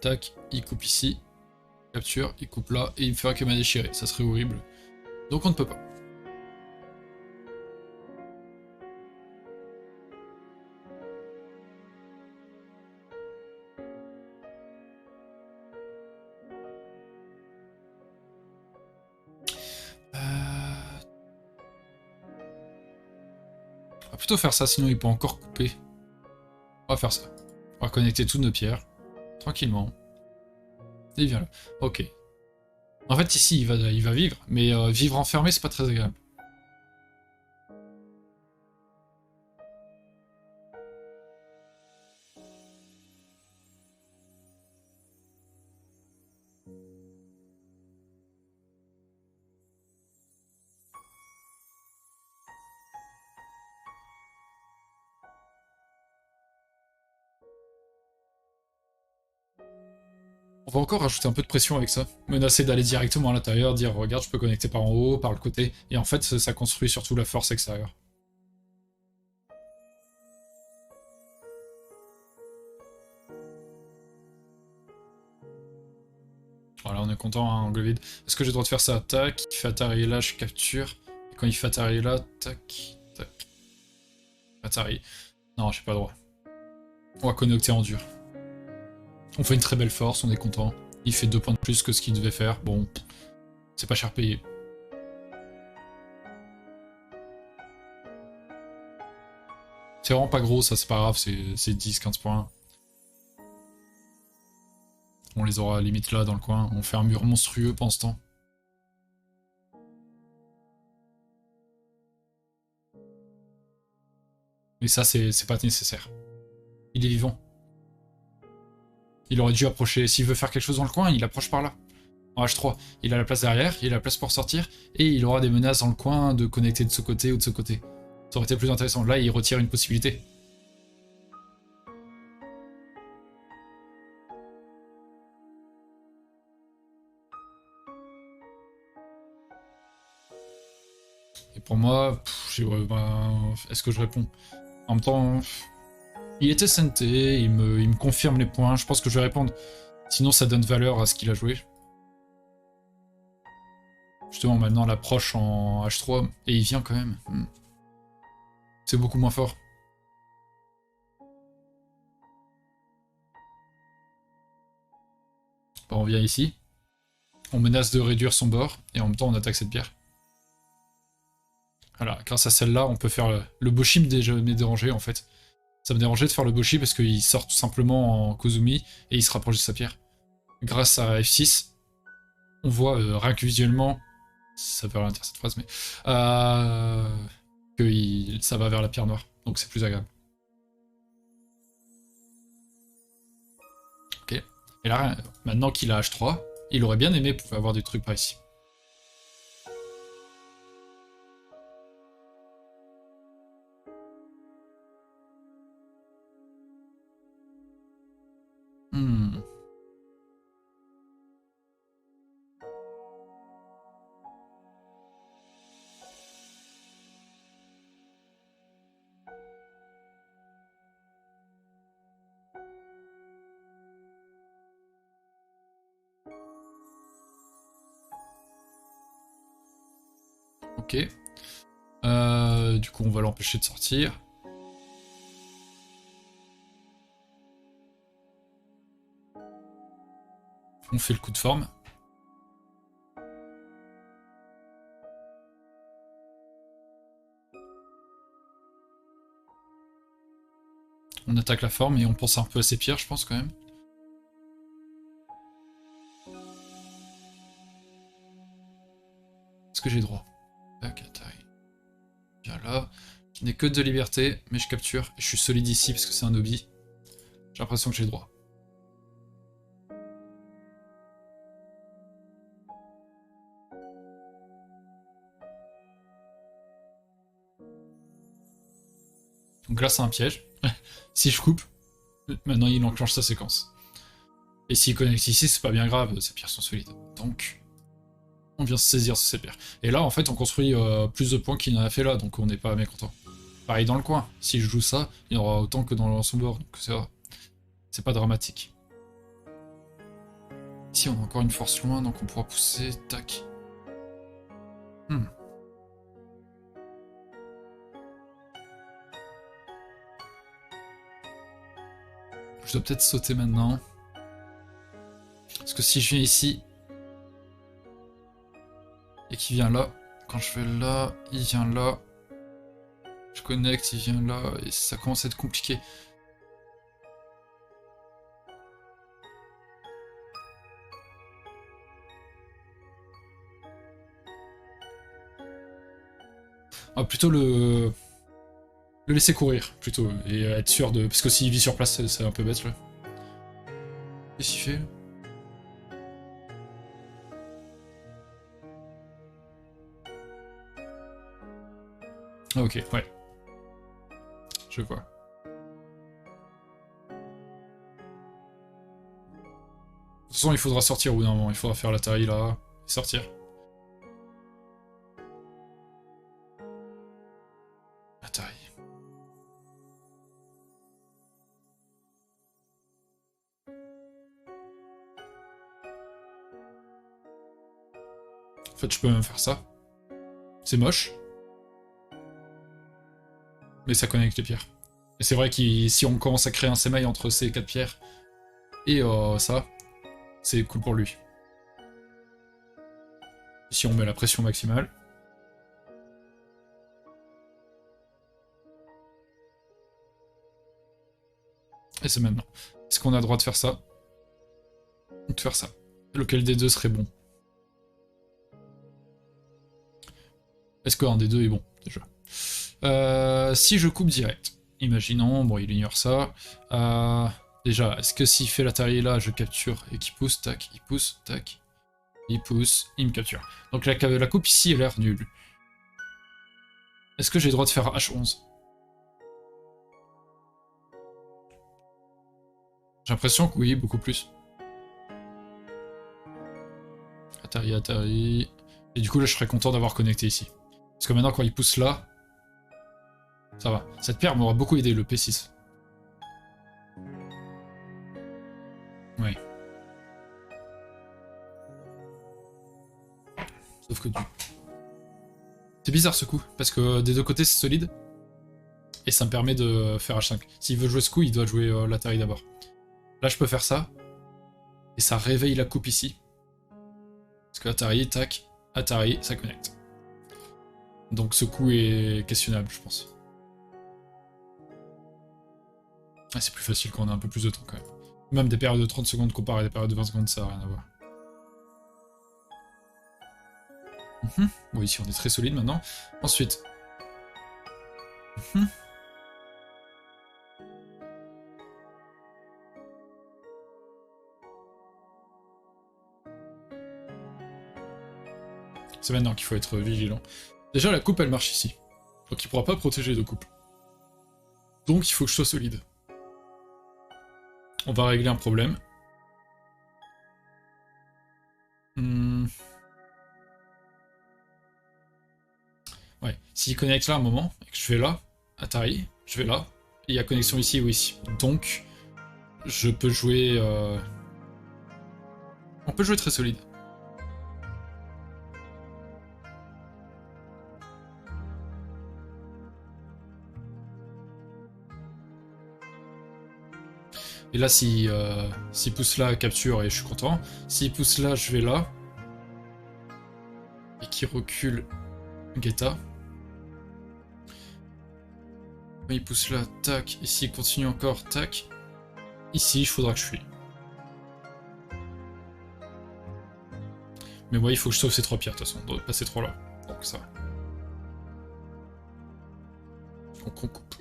Tac, il coupe ici. Capture, il coupe là, et il me fait un Kema déchiré. Ça serait horrible. Donc on ne peut pas. On va plutôt faire ça, sinon il peut encore couper. On va faire ça. On va connecter toutes nos pierres. Tranquillement. Et il vient là. Ok. En fait, ici, il va vivre, mais vivre enfermé, c'est pas très agréable. On va encore rajouter un peu de pression avec ça. Menacer d'aller directement à l'intérieur, dire regarde, je peux connecter par en haut, par le côté. Et en fait, ça construit surtout la force extérieure. Voilà, on est content, hein, angle vide. Est-ce que j'ai le droit de faire ça? Tac, il fait Atari là, je capture. Et quand il fait Atari là, tac, tac. Atari. Non, j'ai pas le droit. On va connecter en dur. On fait une très belle force, on est content. Il fait 2 points de plus que ce qu'il devait faire. Bon, c'est pas cher payé. C'est vraiment pas gros, ça c'est pas grave, c'est 10-15 points. On les aura limite là dans le coin. On fait un mur monstrueux pendant ce temps. Mais ça c'est pas nécessaire. Il est vivant. Il aurait dû approcher, s'il veut faire quelque chose dans le coin, il approche par là. En H3, il a la place derrière, il a la place pour sortir, et il aura des menaces dans le coin de connecter de ce côté ou de ce côté. Ça aurait été plus intéressant. Là, il retire une possibilité. Et pour moi, est-ce que je réponds? En même temps, il était senté, il me confirme les points, je pense que je vais répondre. Sinon, ça donne valeur à ce qu'il a joué. Justement, maintenant, l'approche en H3, et il vient quand même. C'est beaucoup moins fort. On vient ici. On menace de réduire son bord, et en même temps, on attaque cette pierre. Voilà, grâce à celle-là, on peut faire le Boshi me dérangeait en fait. Ça me dérangeait de faire le Boshi parce qu'il sort tout simplement en Kozumi et il se rapproche de sa pierre. Grâce à F6, on voit rien que visuellement, ça veut rien dire cette phrase, mais que ça va vers la pierre noire, donc c'est plus agréable. Ok. Et là, maintenant qu'il a H3, il aurait bien aimé pouvoir avoir des trucs par ici. Ok. Du coup, on va l'empêcher de sortir. On fait le coup de forme. On attaque la forme et on pense un peu à ses pierres, je pense, quand même. Est-ce que j'ai droit? Tac, tac. Viens là. Je n'ai que de liberté, mais je capture. Et je suis solide ici parce que c'est un obi. J'ai l'impression que j'ai droit. Donc là, c'est un piège. Si je coupe, maintenant il enclenche sa séquence. Et s'il connecte ici, c'est pas bien grave, ces pierres sont solides. Donc, on vient se saisir sur ces pierres. Et là, en fait, on construit plus de points qu'il n'en a fait là, donc on n'est pas mécontent. Pareil dans le coin, si je joue ça, il y en aura autant que dans son bord, donc c'est pas dramatique. Ici, on a encore une force loin, donc on pourra pousser, tac. Je dois peut-être sauter maintenant. Parce que si je viens ici, et qu'il vient là, quand je vais là, il vient là. Je connecte, il vient là, et ça commence à être compliqué. Ah, plutôt le laisser courir, plutôt, et être sûr de... Parce que s'il vit sur place, c'est un peu bête, là. Qu'est-ce qu'il fait, là? Ah, ok, ouais. Je vois. De toute façon, il faudra sortir au bout d'un moment, il faudra faire la taille là, et sortir. La taille. En fait, je peux même faire ça. C'est moche. Mais ça connecte les pierres. Et c'est vrai que si on commence à créer un sémail entre ces 4 pierres et ça, c'est cool pour lui. Ici, on met la pression maximale. Et c'est maintenant. Est-ce qu'on a le droit de faire ça? Ou de faire ça? Lequel des deux serait bon? Est-ce qu'un des deux est bon, déjà? Si je coupe direct, imaginons, bon, il ignore ça. Déjà, est-ce que s'il fait l'Atari là, je capture et qu'il pousse, tac, il pousse, tac, il pousse, il me capture. Donc la coupe ici a l'air nulle. Est-ce que j'ai le droit de faire H11? J'ai l'impression que oui, beaucoup plus. Atari, Atari... Et du coup là je serais content d'avoir connecté ici. Parce que maintenant quand il pousse là, ça va. Cette paire m'aura beaucoup aidé, le P6. Ouais. Sauf que du... C'est bizarre ce coup, parce que des deux côtés c'est solide. Et ça me permet de faire H5. S'il veut jouer ce coup, il doit jouer l'Atari d'abord. Là je peux faire ça. Et ça réveille la coupe ici. Parce que Atari, tac, Atari, ça connecte. Donc ce coup est questionnable, je pense. Ah, c'est plus facile quand on a un peu plus de temps quand même. Même des périodes de 30 secondes comparées à des périodes de 20 secondes, ça n'a rien à voir. Bon, ici on est très solide maintenant. Ensuite. C'est maintenant qu'il faut être vigilant. Déjà, la coupe, elle marche ici. Donc il pourra pas protéger les deux coupes. Donc il faut que je sois solide. On va régler un problème. Ouais, s'il connecte là un moment, et que je vais là, Atari, je vais là, et il y a connexion ici ou ici. Donc, je peux jouer... On peut jouer très solide. Et là, s'il pousse là, capture, et je suis content. S'il pousse là, je vais là. Et qu'il recule, Guetta. Il pousse là, tac. Ici, il continue encore, tac. Ici, il faudra que je fuis. Mais moi, il faut que je sauve ces 3 pierres, de toute façon. On doit passer 3 là. Donc ça va. Donc on coupe.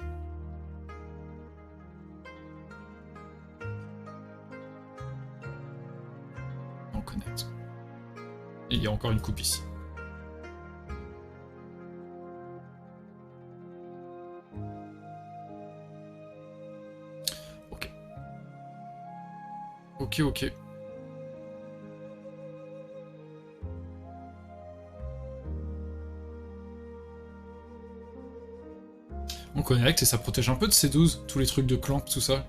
On connecte. Et il y a encore une coupe ici. Ok. Ok, ok. On connecte et ça protège un peu de C12, tous les trucs de clamp, tout ça.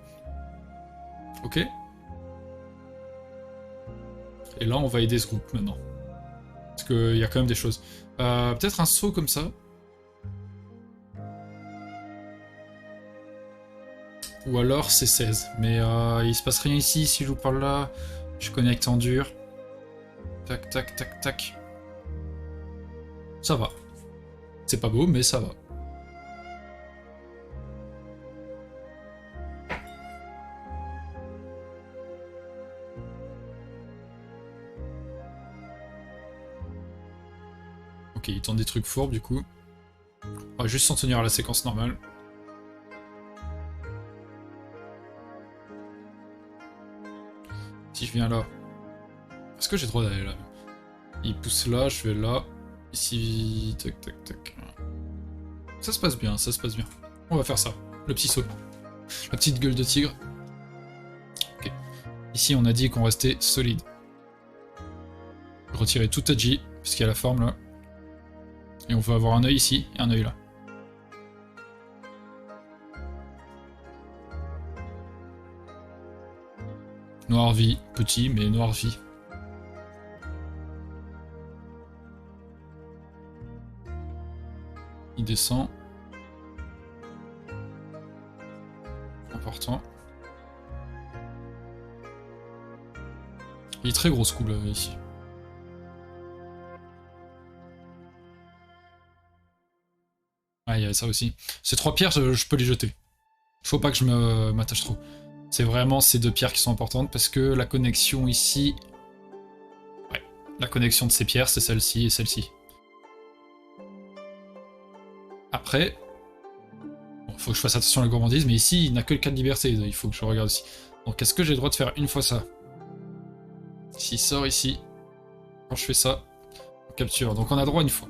Ok. Et là, on va aider ce groupe maintenant. Parce qu'il y a quand même des choses. Peut-être un saut comme ça. Ou alors c'est 16. Mais il se passe rien ici, si je joue par là. Je connecte en dur. Tac, tac, tac, tac. Ça va. C'est pas beau, mais ça va. Ok, il tente des trucs fourbes du coup. On va juste s'en tenir à la séquence normale. Si je viens là... Est-ce que j'ai le droit d'aller là? Il pousse là, je vais là. Ici... Tac, tac, tac. Ça se passe bien, ça se passe bien. On va faire ça. Le petit saut. La petite gueule de tigre. Ok. Ici, on a dit qu'on restait solide. Retirer tout Taji, parce qu'il y a la forme là. Et on va avoir un œil ici et un œil là. Noir vie, petit, mais noir vie. Il descend. Important. Il est très gros ce coup là, ici. Ah, il y a ça aussi. Ces 3 pierres, je peux les jeter. Faut pas que je m'attache trop. C'est vraiment ces 2 pierres qui sont importantes parce que la connexion ici... Ouais, la connexion de ces pierres, c'est celle-ci et celle-ci. Après, bon, faut que je fasse attention à la gourmandise, mais ici, il n'a que le cas de liberté, il faut que je regarde aussi. Donc est-ce que j'ai le droit de faire une fois ça? S'il sort ici, quand je fais ça, on capture. Donc on a droit une fois.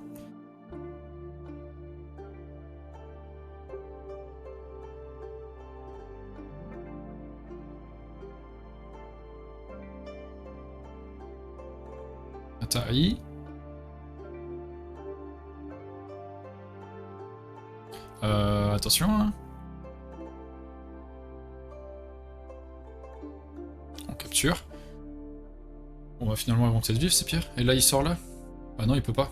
Atari. Attention, hein. On capture. On va finalement ils vont peut-être vivre ces pierres. Et là il sort là? Ah non il peut pas.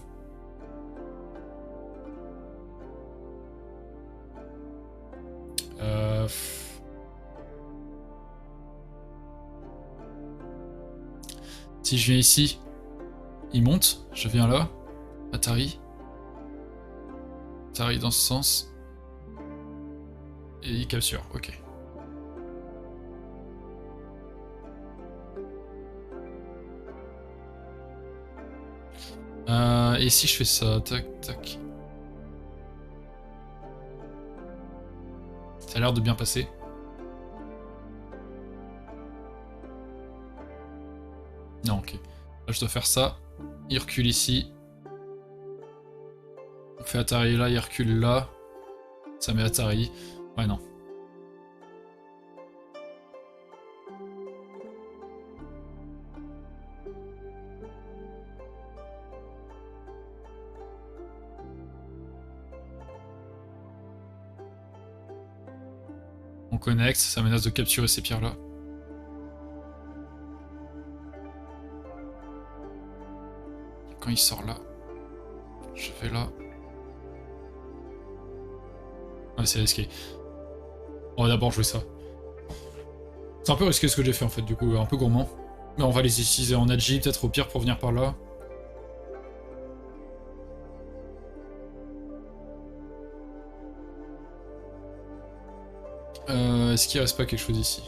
Si je viens ici, il monte, je viens là. Atari. Atari dans ce sens. Et il capture, ok. Et si je fais ça, tac, tac. Ça a l'air de bien passer. Non, ok. Là, je dois faire ça. Il recule ici. On fait Atari là, il recule là. Ça met Atari. Ouais, non. On connecte, ça menace de capturer ces pierres là. Quand il sort là, je vais là. Ouais, c'est risqué. On va d'abord jouer ça. C'est un peu risqué ce que j'ai fait en fait, du coup, un peu gourmand. Mais on va les utiliser en agi, peut-être au pire pour venir par là. Est-ce qu'il reste pas quelque chose ici?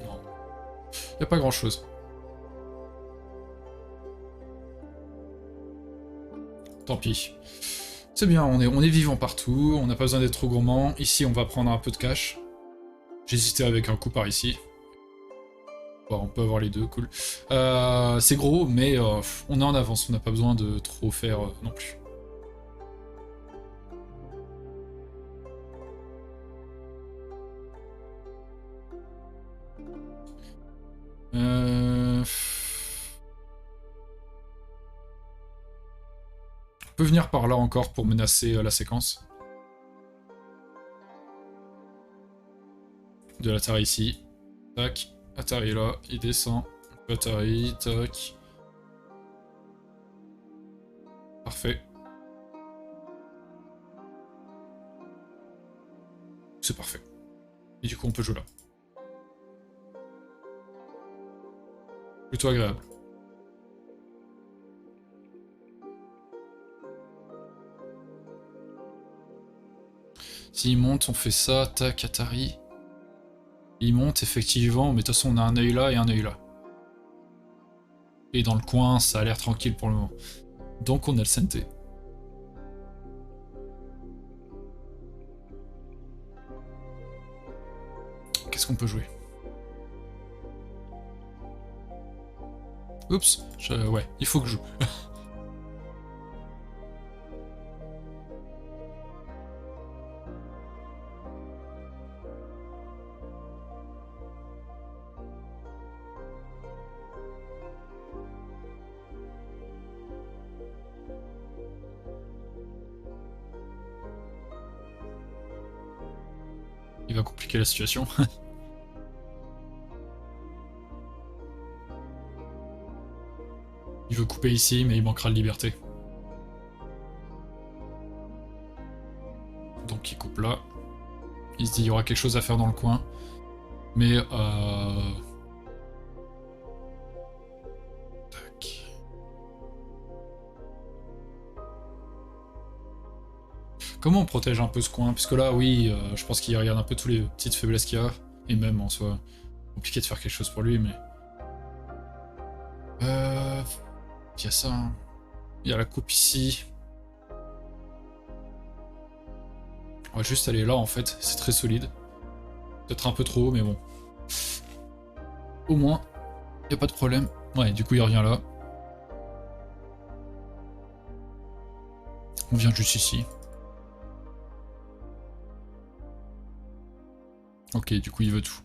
Non. Y a pas grand chose. Tant pis. C'est bien, on est vivant partout, on n'a pas besoin d'être trop gourmand. Ici, on va prendre un peu de cash. J'hésitais avec un coup par ici. Bon, on peut avoir les deux, cool. C'est gros, mais on est en avance, on n'a pas besoin de trop faire non plus. On peut venir par là encore pour menacer la séquence. De l'Atari ici. Tac. Atari là, il descend. Atari, tac. Parfait. C'est parfait. Et du coup, on peut jouer là. Plutôt agréable. S'il monte, on fait ça, tac, Atari. Il monte, effectivement, mais de toute façon, on a un œil là et un œil là. Et dans le coin, ça a l'air tranquille pour le moment. Donc on a le Sente. Qu'est-ce qu'on peut jouer? Oups, ouais, il faut que je joue. Il va compliquer la situation. Il veut couper ici, mais il manquera de liberté. Donc il coupe là. Il se dit il y aura quelque chose à faire dans le coin. Mais tac. Comment on protège un peu ce coin? Puisque là, oui, je pense qu'il regarde un peu toutes les petites faiblesses qu'il y a. Et même en soi, compliqué de faire quelque chose pour lui, mais... Il y a ça. Hein. Il y a la coupe ici. On va juste aller là en fait, c'est très solide. Peut-être un peu trop haut, mais bon. Au moins, il n'y a pas de problème. Ouais, du coup, il n'y a rien là. On vient juste ici. Ok, du coup, il veut tout.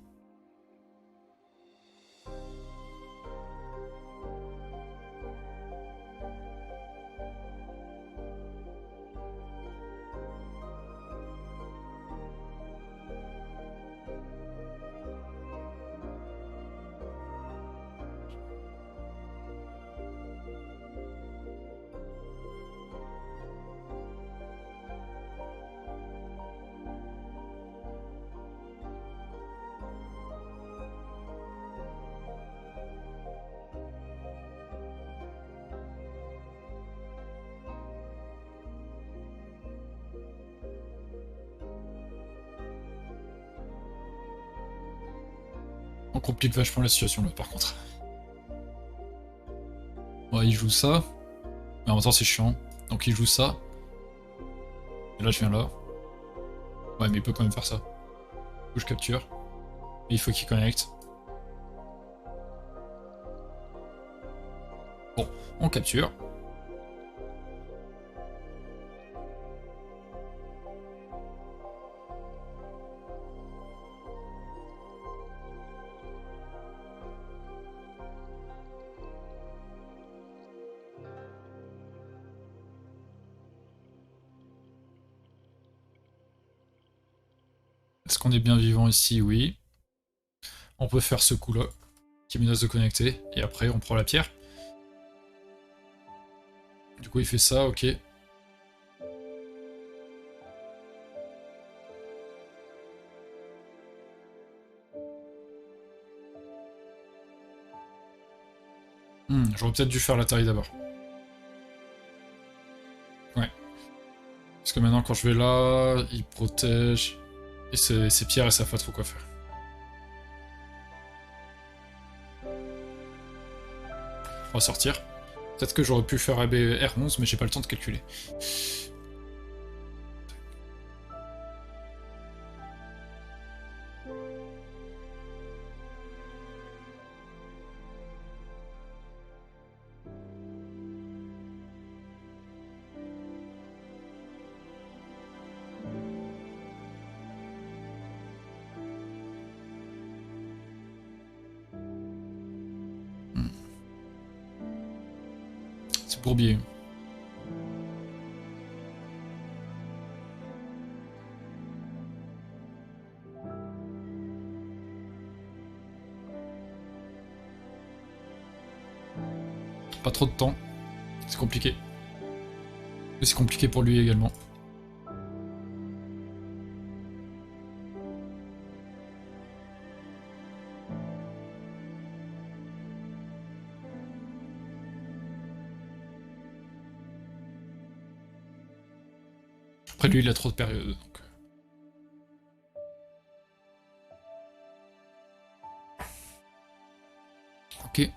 On complique vachement la situation là par contre. Ouais, il joue ça. Mais en même temps, c'est chiant. Donc il joue ça. Et là, je viens là. Ouais, mais il peut quand même faire ça. Du coup, je capture. Mais il faut qu'il connecte. Bon, on capture. Est-ce qu'on est bien vivant ici? Oui. On peut faire ce coup-là, qui menace de connecter, et après on prend la pierre. Du coup il fait ça, ok. J'aurais peut-être dû faire la taille d'abord. Ouais. Parce que maintenant quand je vais là, il protège. Et ces pierres, elles savent pas trop quoi faire. On va sortir. Peut-être que j'aurais pu faire AB R11, mais j'ai pas le temps de calculer. C'est bourbier. Pas trop de temps. C'est compliqué. Mais c'est compliqué pour lui également. Après lui, il a trop de périodes, donc... Ok.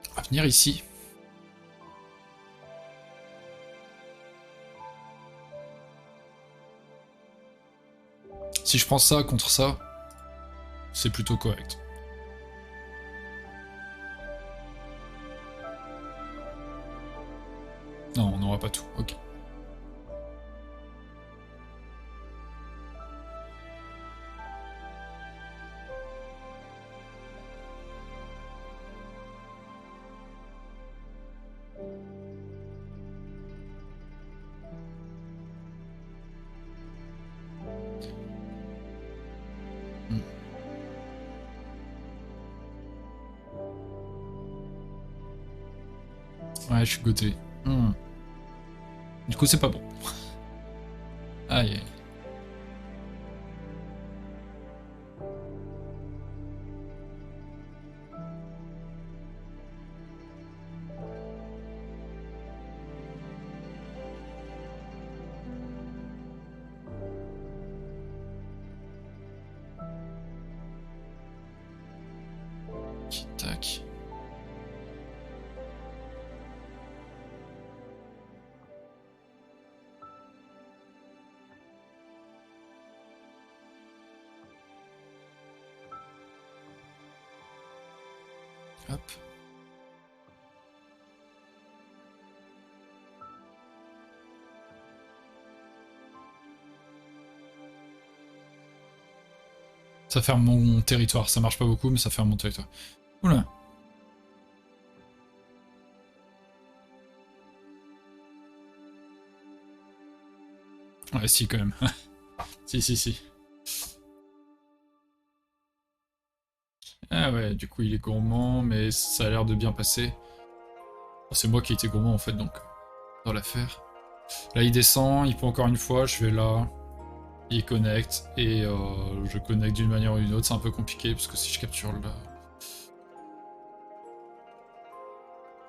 On va venir ici. Si je prends ça contre ça, c'est plutôt correct. Non, on n'aura pas tout, ok. Ouais, je suis goûté. Du coup, c'est pas bon. Aïe, aïe. Hop. Ça ferme mon territoire. Ça marche pas beaucoup, mais ça ferme mon territoire. Oula. Ouais, si, quand même. Si. Ah ouais, du coup, il est gourmand, mais ça a l'air de bien passer. C'est moi qui ai été gourmand, en fait, donc... dans l'affaire. Là, il descend, il peut encore une fois, je vais là... il connecte, et je connecte d'une manière ou d'une autre. C'est un peu compliqué, parce que si je capture là...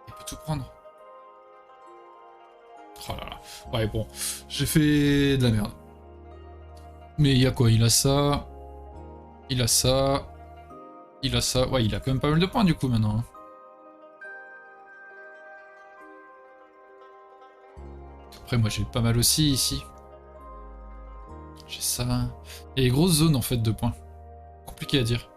il peut tout prendre. Oh là là. Ouais, bon, j'ai fait de la merde. Mais il y a quoi? Il a ça... il a ça... il a ça... ouais, il a quand même pas mal de points, du coup, maintenant. Hein. Après, moi, j'ai pas mal aussi, ici. J'ai ça... il y a des grosses zones, en fait, de points. Compliqué à dire.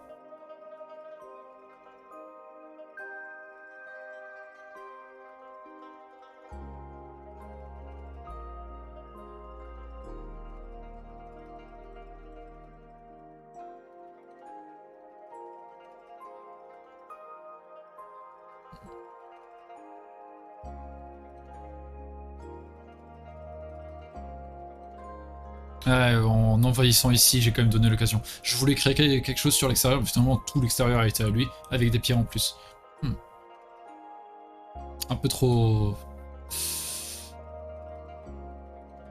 Ouais, en envahissant ici, j'ai quand même donné l'occasion. Je voulais créer quelque chose sur l'extérieur, mais finalement tout l'extérieur a été à lui, avec des pierres en plus. Un peu trop...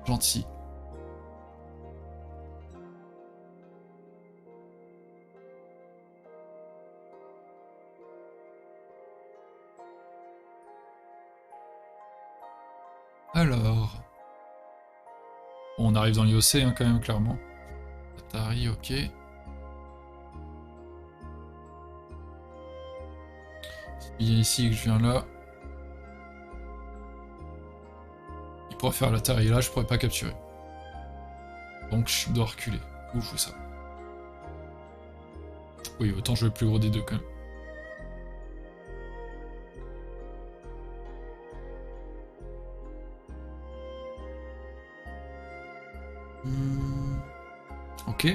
gentil. Alors... bon, on arrive dans l'IOC hein, quand même, clairement. Atari, ok. Il y a ici que je viens là. Il pourra faire l'Atari là, je pourrais pas capturer. Donc je dois reculer. Où je fais ça? Oui, autant jouer le plus gros des deux quand même. Ok.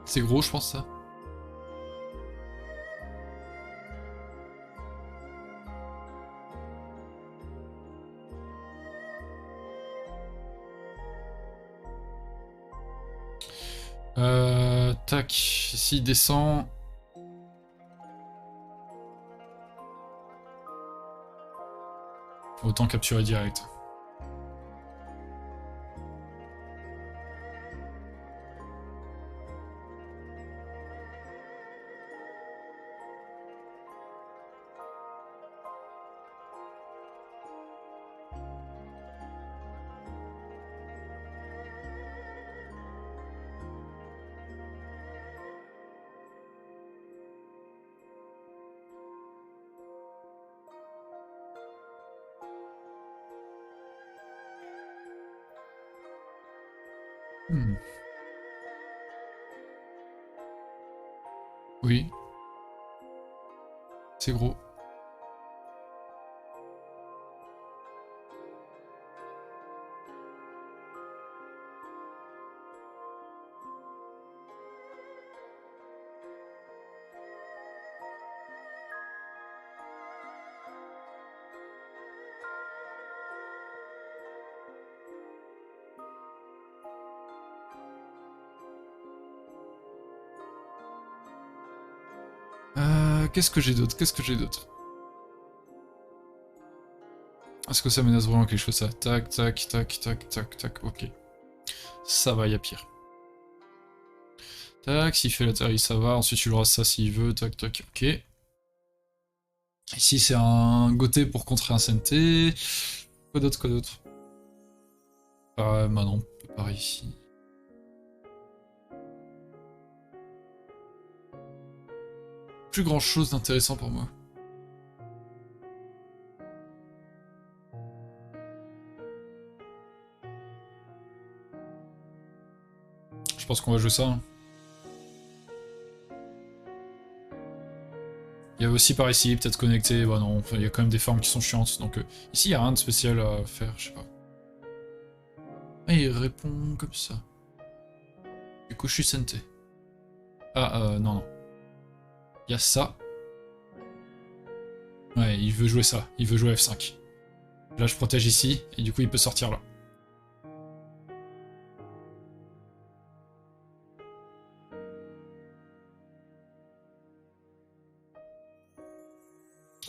C'est gros, je pense, ça. Tac. Ici, il descend. Autant capturer direct. Oui. C'est gros. Qu'est-ce que j'ai d'autre? Qu'est-ce que j'ai d'autre? Est-ce que ça menace vraiment quelque chose ça? Tac, tac, tac, tac, tac, tac, ok. Ça va, y a pire. Tac, s'il fait l'atterri, ça va. Ensuite, il aura ça s'il veut. Tac, tac, ok. Ici, c'est un Goté pour contrer un CNT. Quoi d'autre, quoi d'autre? Bah non, pareil ici. Plus grand chose d'intéressant pour moi. pense qu'on va jouer ça. Hein. Il y a aussi par ici, peut-être connecté, bah non, il y a quand même des formes qui sont chiantes, donc ici il n'y a rien de spécial à faire, je sais pas. Ah, il répond comme ça. Du coup, je suis Sente. Ah, non, non. Il y a ça. Ouais, il veut jouer ça, il veut jouer F5. Là, je protège ici, et du coup, il peut sortir là.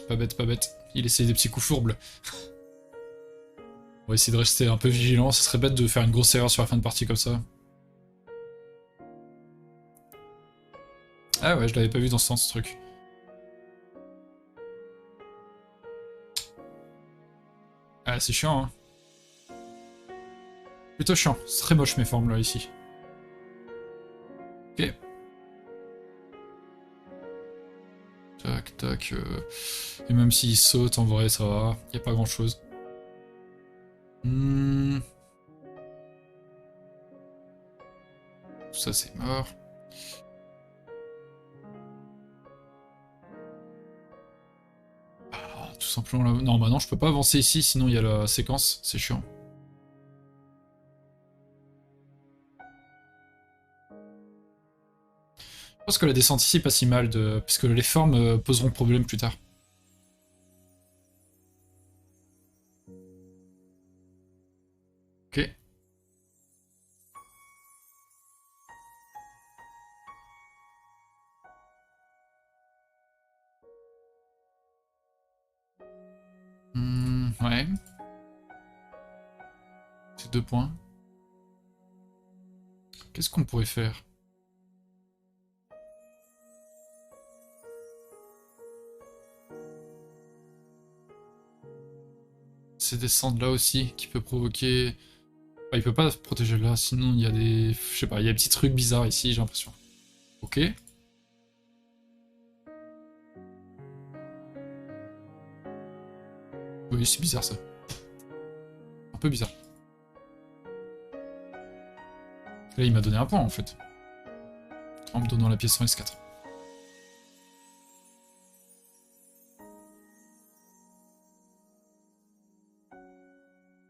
Pas bête, pas bête. Il essaie des petits coups fourbes. On va essayer de rester un peu vigilant, ce serait bête de faire une grosse erreur sur la fin de partie comme ça. Ah ouais, je l'avais pas vu dans ce sens, ce truc. Ah, c'est chiant, hein. Plutôt chiant. C'est très moche mes formes là, ici. Ok. Tac, tac. Et même s'il saute, en vrai, ça va. Y a pas grand chose. Tout ça, c'est mort. Ah, tout simplement là. Non, bah non, je peux pas avancer ici, sinon il y a la séquence. C'est chiant. Je pense que la descente ici est pas si mal, parce que les formes poseront problème plus tard. Ok. Ouais. C'est 2 points. Qu'est-ce qu'on pourrait faire? C'est descendre là aussi qui peut provoquer... Ah, il peut pas protéger là, sinon il y a des... Je sais pas, il y a des petits trucs bizarres ici, j'ai l'impression. Ok. Oui, c'est bizarre ça. Un peu bizarre. Là, il m'a donné un point en fait. En me donnant la pièce en S4.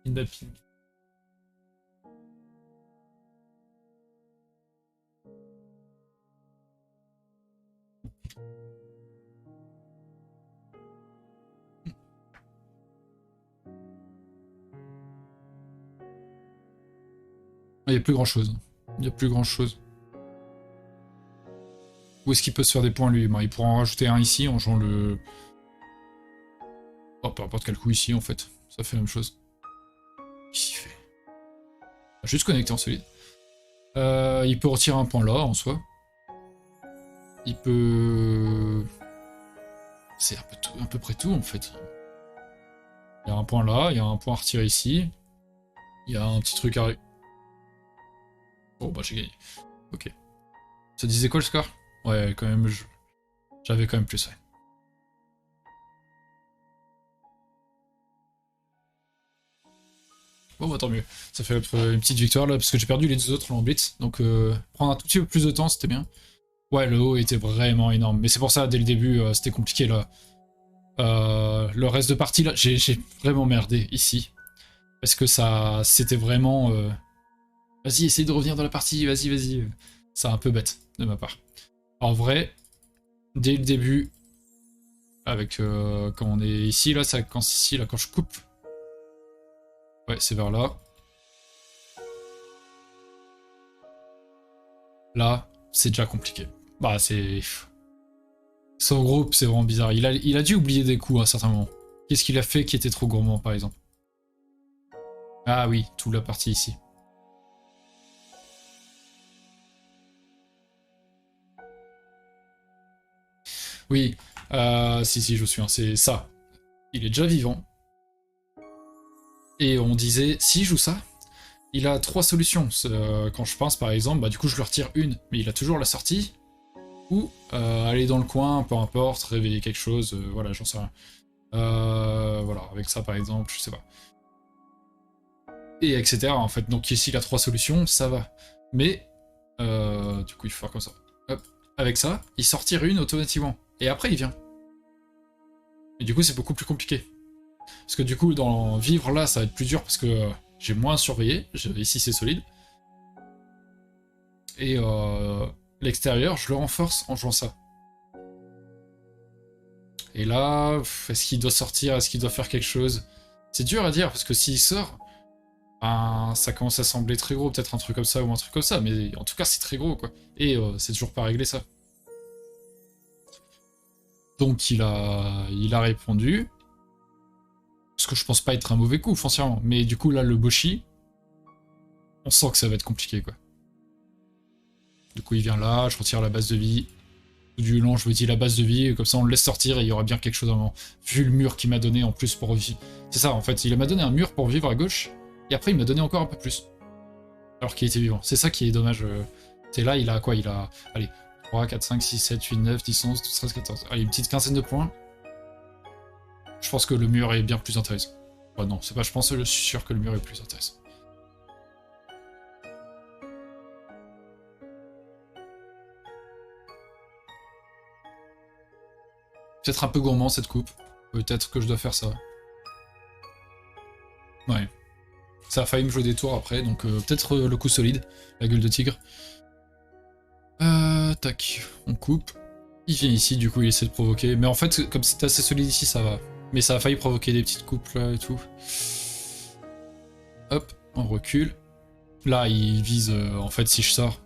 Inaping. Il n'y a plus grand chose. Il n'y a plus grand chose. Où est-ce qu'il peut se faire des points lui? Il pourra en rajouter un ici en jouant le... Oh, peu importe quel coup ici en fait. Ça fait la même chose. Qu'est-ce qu'il fait? Juste connecté en solide. Il peut retirer un point là en soi. Il peut... C'est à peu près tout en fait. Il y a un point là, il y a un point à retirer ici. Il y a un petit truc à... Bon bah j'ai gagné. Ok. Ça disait quoi le score? Ouais, quand même, j'avais quand même plus, ouais. Bon bah tant mieux. Ça fait une petite victoire là, parce que j'ai perdu les 2 autres en blitz. Donc prendre un tout petit peu plus de temps, c'était bien. Ouais, le haut était vraiment énorme. Mais c'est pour ça, dès le début, c'était compliqué là. Le reste de partie là, j'ai vraiment merdé ici. Parce que ça, c'était vraiment... Vas-y, essaye de revenir dans la partie, vas-y, vas-y. C'est un peu bête de ma part. En vrai, dès le début, avec quand on est ici, là, ça quand ici, là, quand je coupe. Ouais, c'est vers là. Là, c'est déjà compliqué. Bah, c'est... Son groupe, c'est vraiment bizarre. Il a dû oublier des coups à un certain moment. Qu'est-ce qu'il a fait qui était trop gourmand, par exemple? Ah oui, toute la partie ici. Oui, si, je me souviens, c'est ça. Il est déjà vivant. Et on disait, s'il joue ça, il a 3 solutions. Quand je pense, par exemple, bah du coup, je lui retire une, mais il a toujours la sortie. Ou aller dans le coin, peu importe, réveiller quelque chose, voilà, j'en sais rien. Voilà, avec ça, par exemple, je sais pas. Et etc. En fait, donc ici, il a 3 solutions, ça va. Mais Du coup, il faut faire comme ça. Hop. Avec ça, il sortir une automatiquement. Et après, il vient. Et du coup, c'est beaucoup plus compliqué. Parce que du coup, dans vivre là, ça va être plus dur parce que j'ai moins surveillé. Ici, c'est solide. Et l'extérieur, je le renforce en jouant ça. Et là, est-ce qu'il doit sortir? Est-ce qu'il doit faire quelque chose? C'est dur à dire, parce que s'il sort, ben, ça commence à sembler très gros, peut-être un truc comme ça ou un truc comme ça, mais en tout cas, c'est très gros, quoi. Et c'est toujours pas réglé, ça. Donc, il a répondu. Parce que je pense pas être un mauvais coup, foncièrement. Mais du coup, là, le Boshi, on sent que ça va être compliqué, quoi. Du coup, il vient là, je retire la base de vie. Du long, je me dis la base de vie, comme ça on le laisse sortir et il y aura bien quelque chose à un moment. Vu le mur qu'il m'a donné en plus pour vivre. C'est ça, en fait, il m'a donné un mur pour vivre à gauche, et après il m'a donné encore un peu plus. Alors qu'il était vivant. C'est ça qui est dommage. C'est là, il a quoi? Il a, allez, 3, 4, 5, 6, 7, 8, 9, 10, 11, 12, 13, 14. Allez, une petite quinzaine de points. Je pense que le mur est bien plus intéressant. Enfin, non, c'est pas je pense, je suis sûr que le mur est plus intéressant. Peut-être un peu gourmand cette coupe. Peut-être que je dois faire ça. Ouais. Ça a failli me jouer des tours après, donc peut-être le coup solide, la gueule de tigre. Tac, on coupe. Il vient ici, du coup il essaie de provoquer. Mais en fait, comme c'est assez solide ici, ça va. Mais ça a failli provoquer des petites coupes là et tout. Hop, on recule. Là, il vise, en fait, si je sors,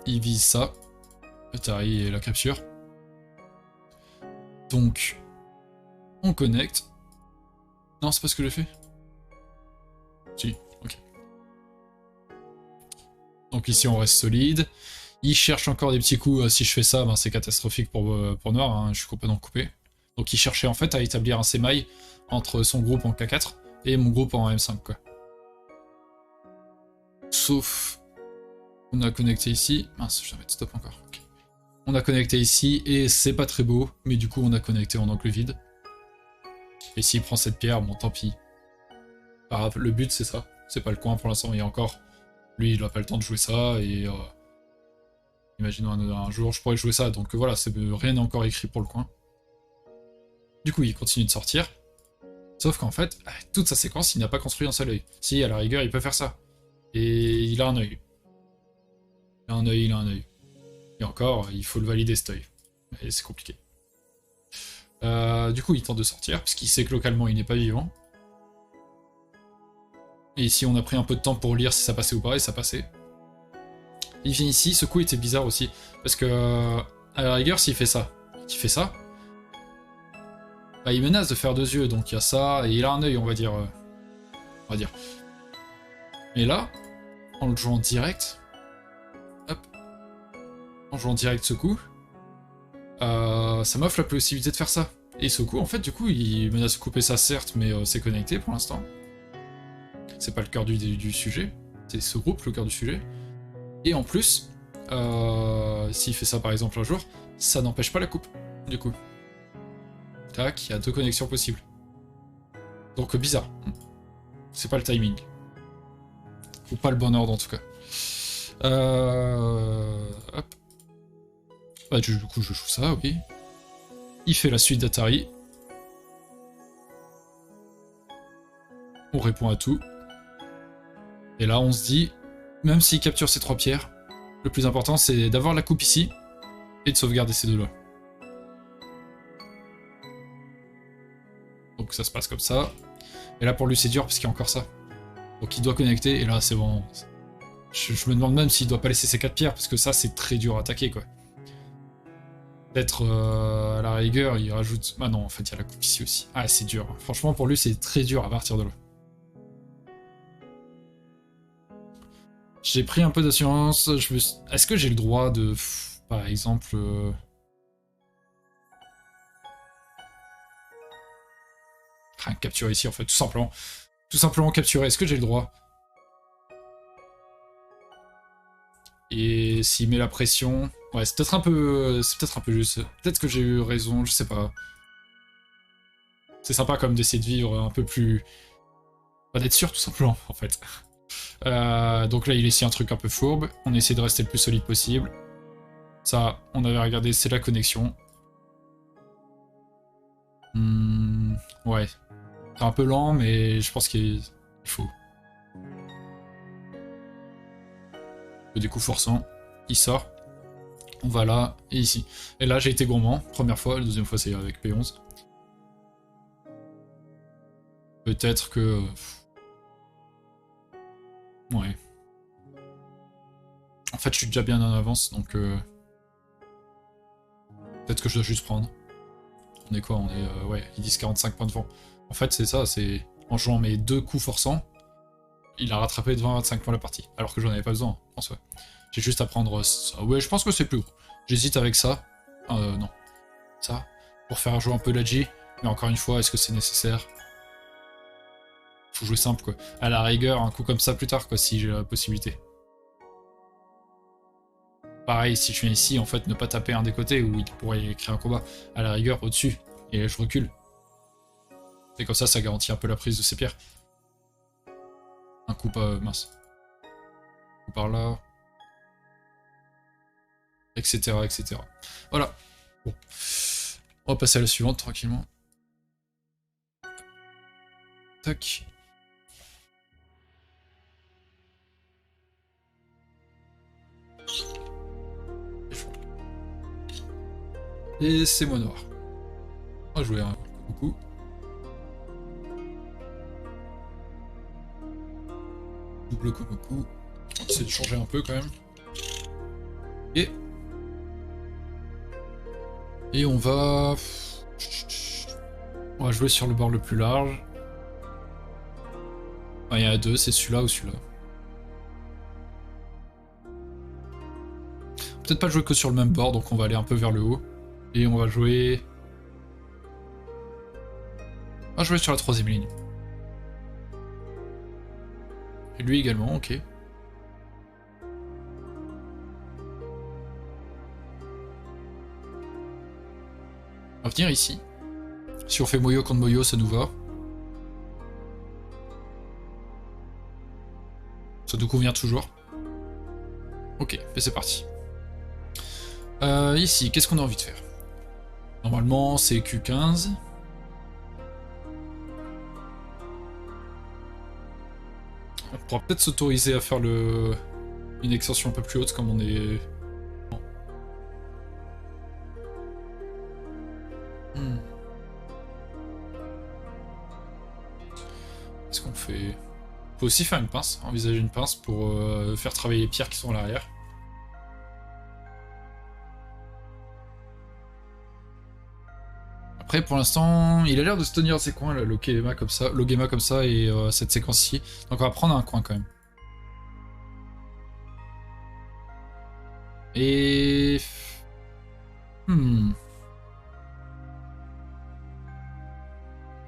il vise ça. Atari et la capture. Donc, on connecte. Non, c'est pas ce que j'ai fait. Si, ok. Donc ici, on reste solide. Il cherche encore des petits coups. Si je fais ça, ben, c'est catastrophique pour Noir. Hein, je suis complètement coupé. Donc il cherchait en fait à établir un sémail entre son groupe en K4 et mon groupe en M5, quoi. Sauf... On a connecté ici. Mince, je vais mettre stop encore. Okay. On a connecté ici et c'est pas très beau. Mais du coup, on a connecté en angle vide. Et s'il prend cette pierre, bon, tant pis. Pas grave, le but, c'est ça. C'est pas le coin pour l'instant. Il y a encore... Lui, il a pas le temps de jouer ça et... Imaginons un jour, je pourrais jouer ça. Donc voilà, rien n'est encore écrit pour le coin. Du coup, il continue de sortir. Sauf qu'en fait, toute sa séquence, il n'a pas construit un seul œil. Si, à la rigueur, il peut faire ça. Et il a un œil. Il a un œil, il a un œil. Et encore, il faut le valider cet œil. Et c'est compliqué. Du coup, il tente de sortir, puisqu'il sait que localement, il n'est pas vivant. Et ici, on a pris un peu de temps pour lire si ça passait ou pas, et ça passait. Il vient ici, ce coup était bizarre aussi. Parce que, à la rigueur, s'il fait ça, bah, il menace de faire 2 yeux, donc il y a ça, et il a un œil, on va dire. Mais là, en le jouant direct, hop, en jouant direct ce coup, ça m'offre la possibilité de faire ça. Et ce coup, en fait, du coup, il menace de couper ça, certes, mais c'est connecté pour l'instant. C'est pas le cœur du sujet, c'est ce groupe le cœur du sujet. Et en plus, s'il fait ça par exemple un jour, ça n'empêche pas la coupe, du coup. Tac, il y a 2 connexions possibles. Donc bizarre. C'est pas le timing. Ou pas le bon ordre en tout cas. Hop. Bah du coup je joue ça, oui. Il fait la suite d'Atari. On répond à tout. Et là on se dit, même s'il capture ces 3 pierres, le plus important c'est d'avoir la coupe ici et de sauvegarder ces 2-là. Donc ça se passe comme ça. Et là pour lui c'est dur parce qu'il y a encore ça. Donc il doit connecter et là c'est bon. Je me demande même s'il doit pas laisser ces 4 pierres parce que ça c'est très dur à attaquer quoi. Peut-être à la rigueur il rajoute... Ah non en fait il y a la coupe ici aussi. Ah c'est dur. Franchement pour lui c'est très dur à partir de là. J'ai pris un peu d'assurance. Est-ce que j'ai le droit de... Par exemple... capturer ici en fait, tout simplement. Tout simplement capturer, est-ce que j'ai le droit? Et s'il met la pression... Ouais, c'est peut-être un peu... C'est peut-être un peu juste. Peut-être que j'ai eu raison, je sais pas. C'est sympa comme d'essayer de vivre un peu plus... Pas d'être sûr tout simplement, en fait. Donc là, il essaie un truc un peu fourbe. On essaie de rester le plus solide possible. Ça, on avait regardé, c'est la connexion. Ouais. C'est un peu lent, mais je pense qu'il faut. Des coups forçants. Il sort. On va là, et ici. Et là, j'ai été gourmand. Première fois, la deuxième fois, c'est avec P11. Peut-être que... Ouais. En fait, je suis déjà bien en avance, donc... Peut-être que je dois juste prendre. On est quoi? On est... ouais, ils disent 45 points de vent. En fait, c'est ça, c'est... En jouant mes 2 coups forçants, il a rattrapé de 20 à 25 points la partie. Alors que j'en avais pas besoin, en soi. J'ai juste à prendre ça. Ouais, je pense que c'est plus gros. J'hésite avec ça. Non. Ça. Pour faire jouer un peu la G. Mais encore une fois, est-ce que c'est nécessaire? Faut jouer simple, quoi. À la rigueur, un coup comme ça plus tard, quoi, si j'ai la possibilité. Pareil, si je viens ici, en fait, ne pas taper un des côtés où il pourrait créer un combat. À la rigueur, au-dessus. Et je recule. Et comme ça garantit un peu la prise de ces pierres. Un coup pas... mince. Un coup par là. Etc, etc. Voilà. Bon. On va passer à la suivante, tranquillement. Tac. Et c'est moi noir. On va jouer un coucou. Double coucou. On essaie de changer un peu quand même. Et on va... On va jouer sur le bord le plus large. Il y en a deux, c'est celui-là ou celui-là. Peut-être pas jouer que sur le même bord, donc on va aller un peu vers le haut. Et on va jouer... On va jouer sur la troisième ligne. Et lui également, ok. On va venir ici. Si on fait Moyo contre Moyo, ça nous va. Ça nous convient toujours. Ok, et c'est parti. Ici, qu'est-ce qu'on a envie de faire? Normalement, c'est Q15. On pourra peut-être s'autoriser à faire une extension un peu plus haute comme on est... Qu'est-ce qu'on fait? On peut aussi faire une pince, envisager une pince pour faire travailler les pierres qui sont à l'arrière. Après, pour l'instant, il a l'air de se tenir à ses coins, là, l'Ogema comme ça et cette séquence-ci. Donc on va prendre un coin quand même. Et... Non,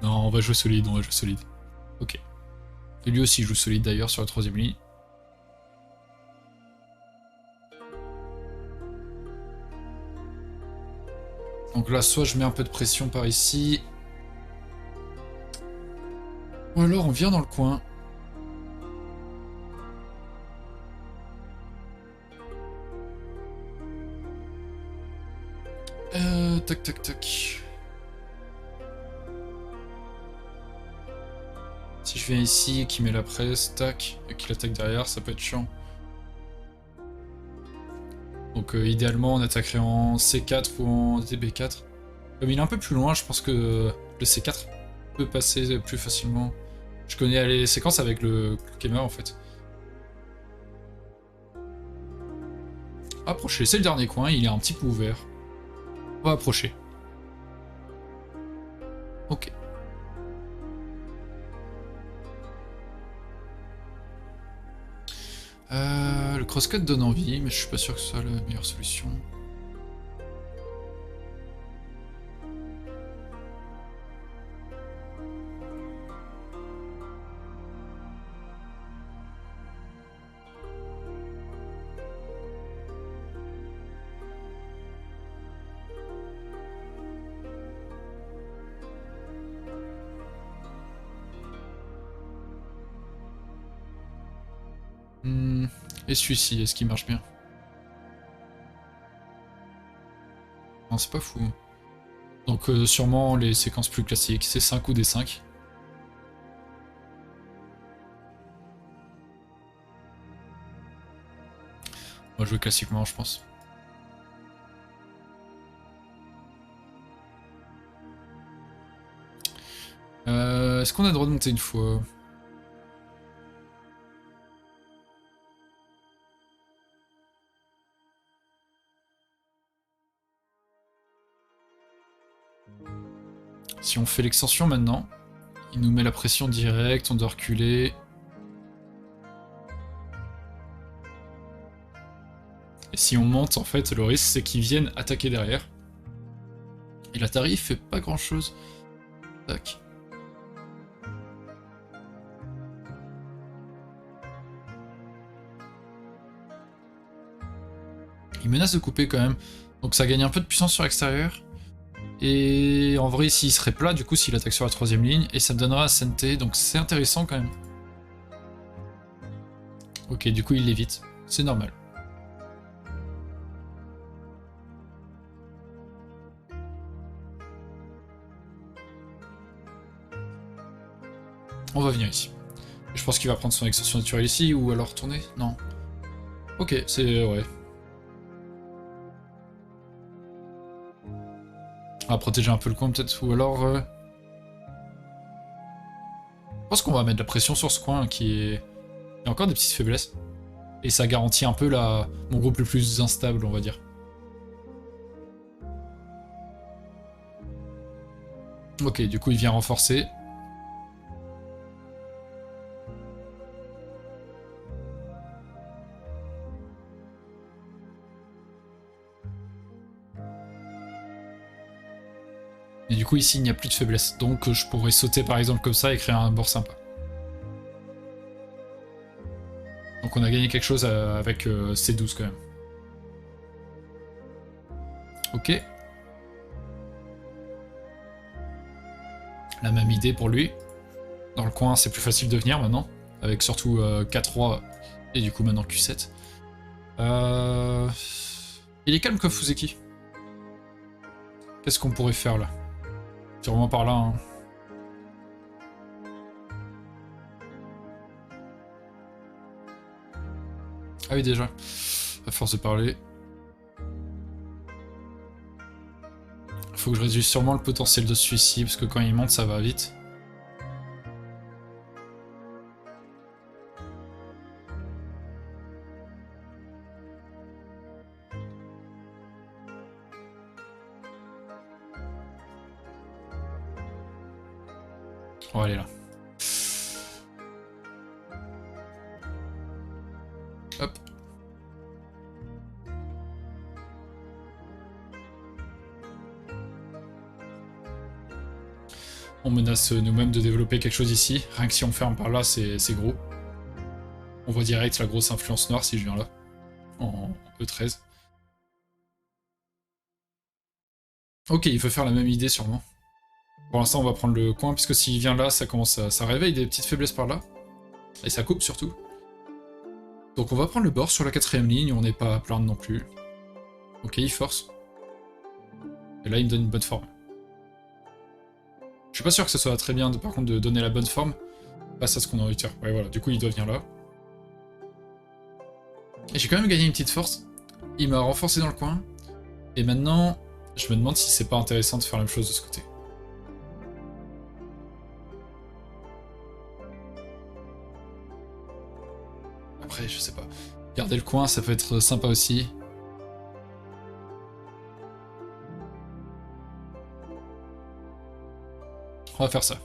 on va jouer solide, on va jouer solide. Ok. Et lui aussi joue solide d'ailleurs sur la troisième ligne. Donc là, soit je mets un peu de pression par ici. Ou alors on vient dans le coin. Tac, tac, tac. Si je viens ici et qu'il met la presse, tac, et qu'il attaque derrière, ça peut être chiant. Donc idéalement, on attaquerait en C4 ou en DB4. Comme il est un peu plus loin, je pense que le C4 peut passer plus facilement. Je connais les séquences avec le gamer en fait. Approcher, c'est le dernier coin, il est un petit peu ouvert. On va approcher. Ok. Le crosscut donne envie, mais je suis pas sûr que ce soit la meilleure solution. Et celui-ci, est-ce qu'il marche bien? Non, c'est pas fou. Donc sûrement les séquences plus classiques, c'est 5 ou des 5. On va jouer classiquement, je pense. Est-ce qu'on a le droit de monter une fois? Si on fait l'extension maintenant, il nous met la pression directe, on doit reculer. Et si on monte, en fait, le risque c'est qu'ils viennent attaquer derrière. Et la tarif fait pas grand chose. Tac. Il menace de couper quand même. Donc ça gagne un peu de puissance sur l'extérieur. Et en vrai, ici, il serait plat, du coup, s'il attaque sur la troisième ligne. Et ça me donnera Ascente, donc c'est intéressant quand même. Ok, du coup, il l'évite. C'est normal. On va venir ici. Je pense qu'il va prendre son extension naturelle ici, ou alors tourner. Non. Ok, c'est... ouais. On va protéger un peu le coin peut-être, ou alors... Je pense qu'on va mettre de la pression sur ce coin qui est... Il y a encore des petites faiblesses. Et ça garantit un peu mon groupe le plus instable, on va dire. Ok, du coup il vient renforcer. Et du coup ici il n'y a plus de faiblesse. Donc je pourrais sauter par exemple comme ça et créer un bord sympa. Donc on a gagné quelque chose avec C12 quand même. Ok. La même idée pour lui. Dans le coin c'est plus facile de venir maintenant. Avec surtout K3 et du coup maintenant Q7. Il est calme comme Fuzeki. Qu'est-ce qu'on pourrait faire là? C'est vraiment par là. Hein. Ah oui déjà. À force de parler. Faut que je réduise sûrement le potentiel de celui-ci, parce que quand il monte ça va vite. On va aller là. Hop. On menace nous-mêmes de développer quelque chose ici. Rien que si on ferme par là, c'est gros. On voit direct la grosse influence noire si je viens là. En E13. Ok, il veut faire la même idée sûrement. Pour l'instant, on va prendre le coin, puisque s'il vient là, ça commence à... ça réveille des petites faiblesses par là. Et ça coupe surtout. Donc on va prendre le bord sur la quatrième ligne, on n'est pas à plaindre non plus. Ok, il force. Et là, il me donne une bonne forme. Je suis pas sûr que ce soit très bien, par contre, de donner la bonne forme face à ce qu'on a envie de faire. Ouais, voilà, du coup, il doit venir là. Et j'ai quand même gagné une petite force. Il m'a renforcé dans le coin. Et maintenant, je me demande si c'est pas intéressant de faire la même chose de ce côté. Après, je sais pas. Garder le coin, ça peut être sympa aussi. On va faire ça.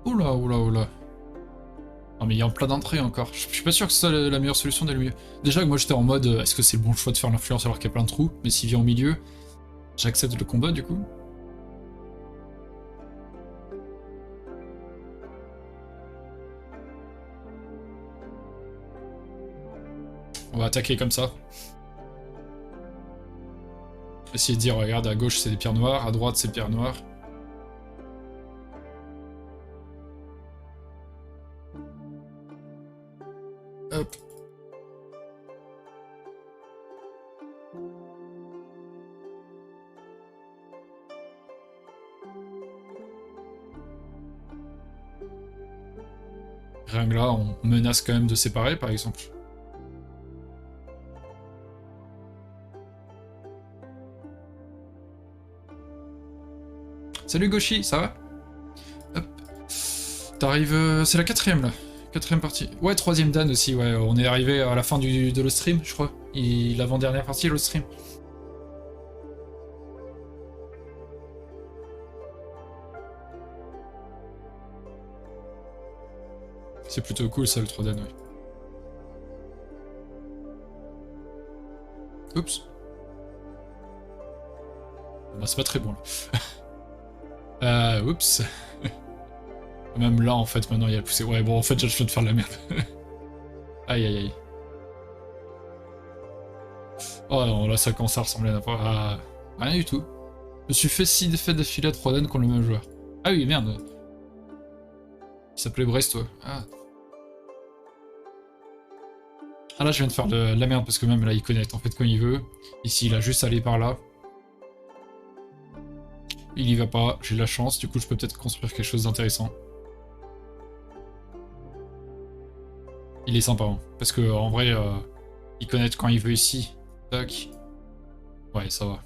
Oula, oula, oula. Non mais il est en plein d'entrée encore. Je suis pas sûr que ce soit la meilleure solution d'aller au milieu. Déjà que moi j'étais en mode, est-ce que c'est le bon choix de faire l'influence alors qu'il y a plein de trous? Mais s'il vient au milieu, j'accepte le combat du coup. On va attaquer comme ça. Essayer de dire, regarde, à gauche c'est des pierres noires, à droite c'est des pierres noires. Hop. Rien que là, on menace quand même de séparer, par exemple. Salut Goshi, ça va? Hop. T'arrives... c'est la quatrième, là. Quatrième partie. Ouais, troisième Dan aussi, ouais. On est arrivé à la fin de le stream, je crois. L'avant-dernière partie, le stream. C'est plutôt cool, ça, le 3 Dan, ouais. Oups. Bah, c'est pas très bon, là. Oups. Même là, en fait, maintenant, il y a le poussé. Ouais, bon, en fait, je viens de faire de la merde. Aïe, aïe, aïe. Oh non, là, ça commence à ressembler à rien du tout. Je me suis fait 6 défaites d'affilée à 3 Dan contre le même joueur. Ah oui, merde. Il s'appelait Brest, toi. Ah. Ah là, je viens de faire de la merde, parce que même là, il connecte, en fait, quand il veut. Ici, il a juste à aller par là. Il y va pas, j'ai de la chance, du coup, je peux peut-être construire quelque chose d'intéressant. Il est sympa, hein, parce que en vrai, il connecte quand il veut ici. Tac. Ouais, ça va.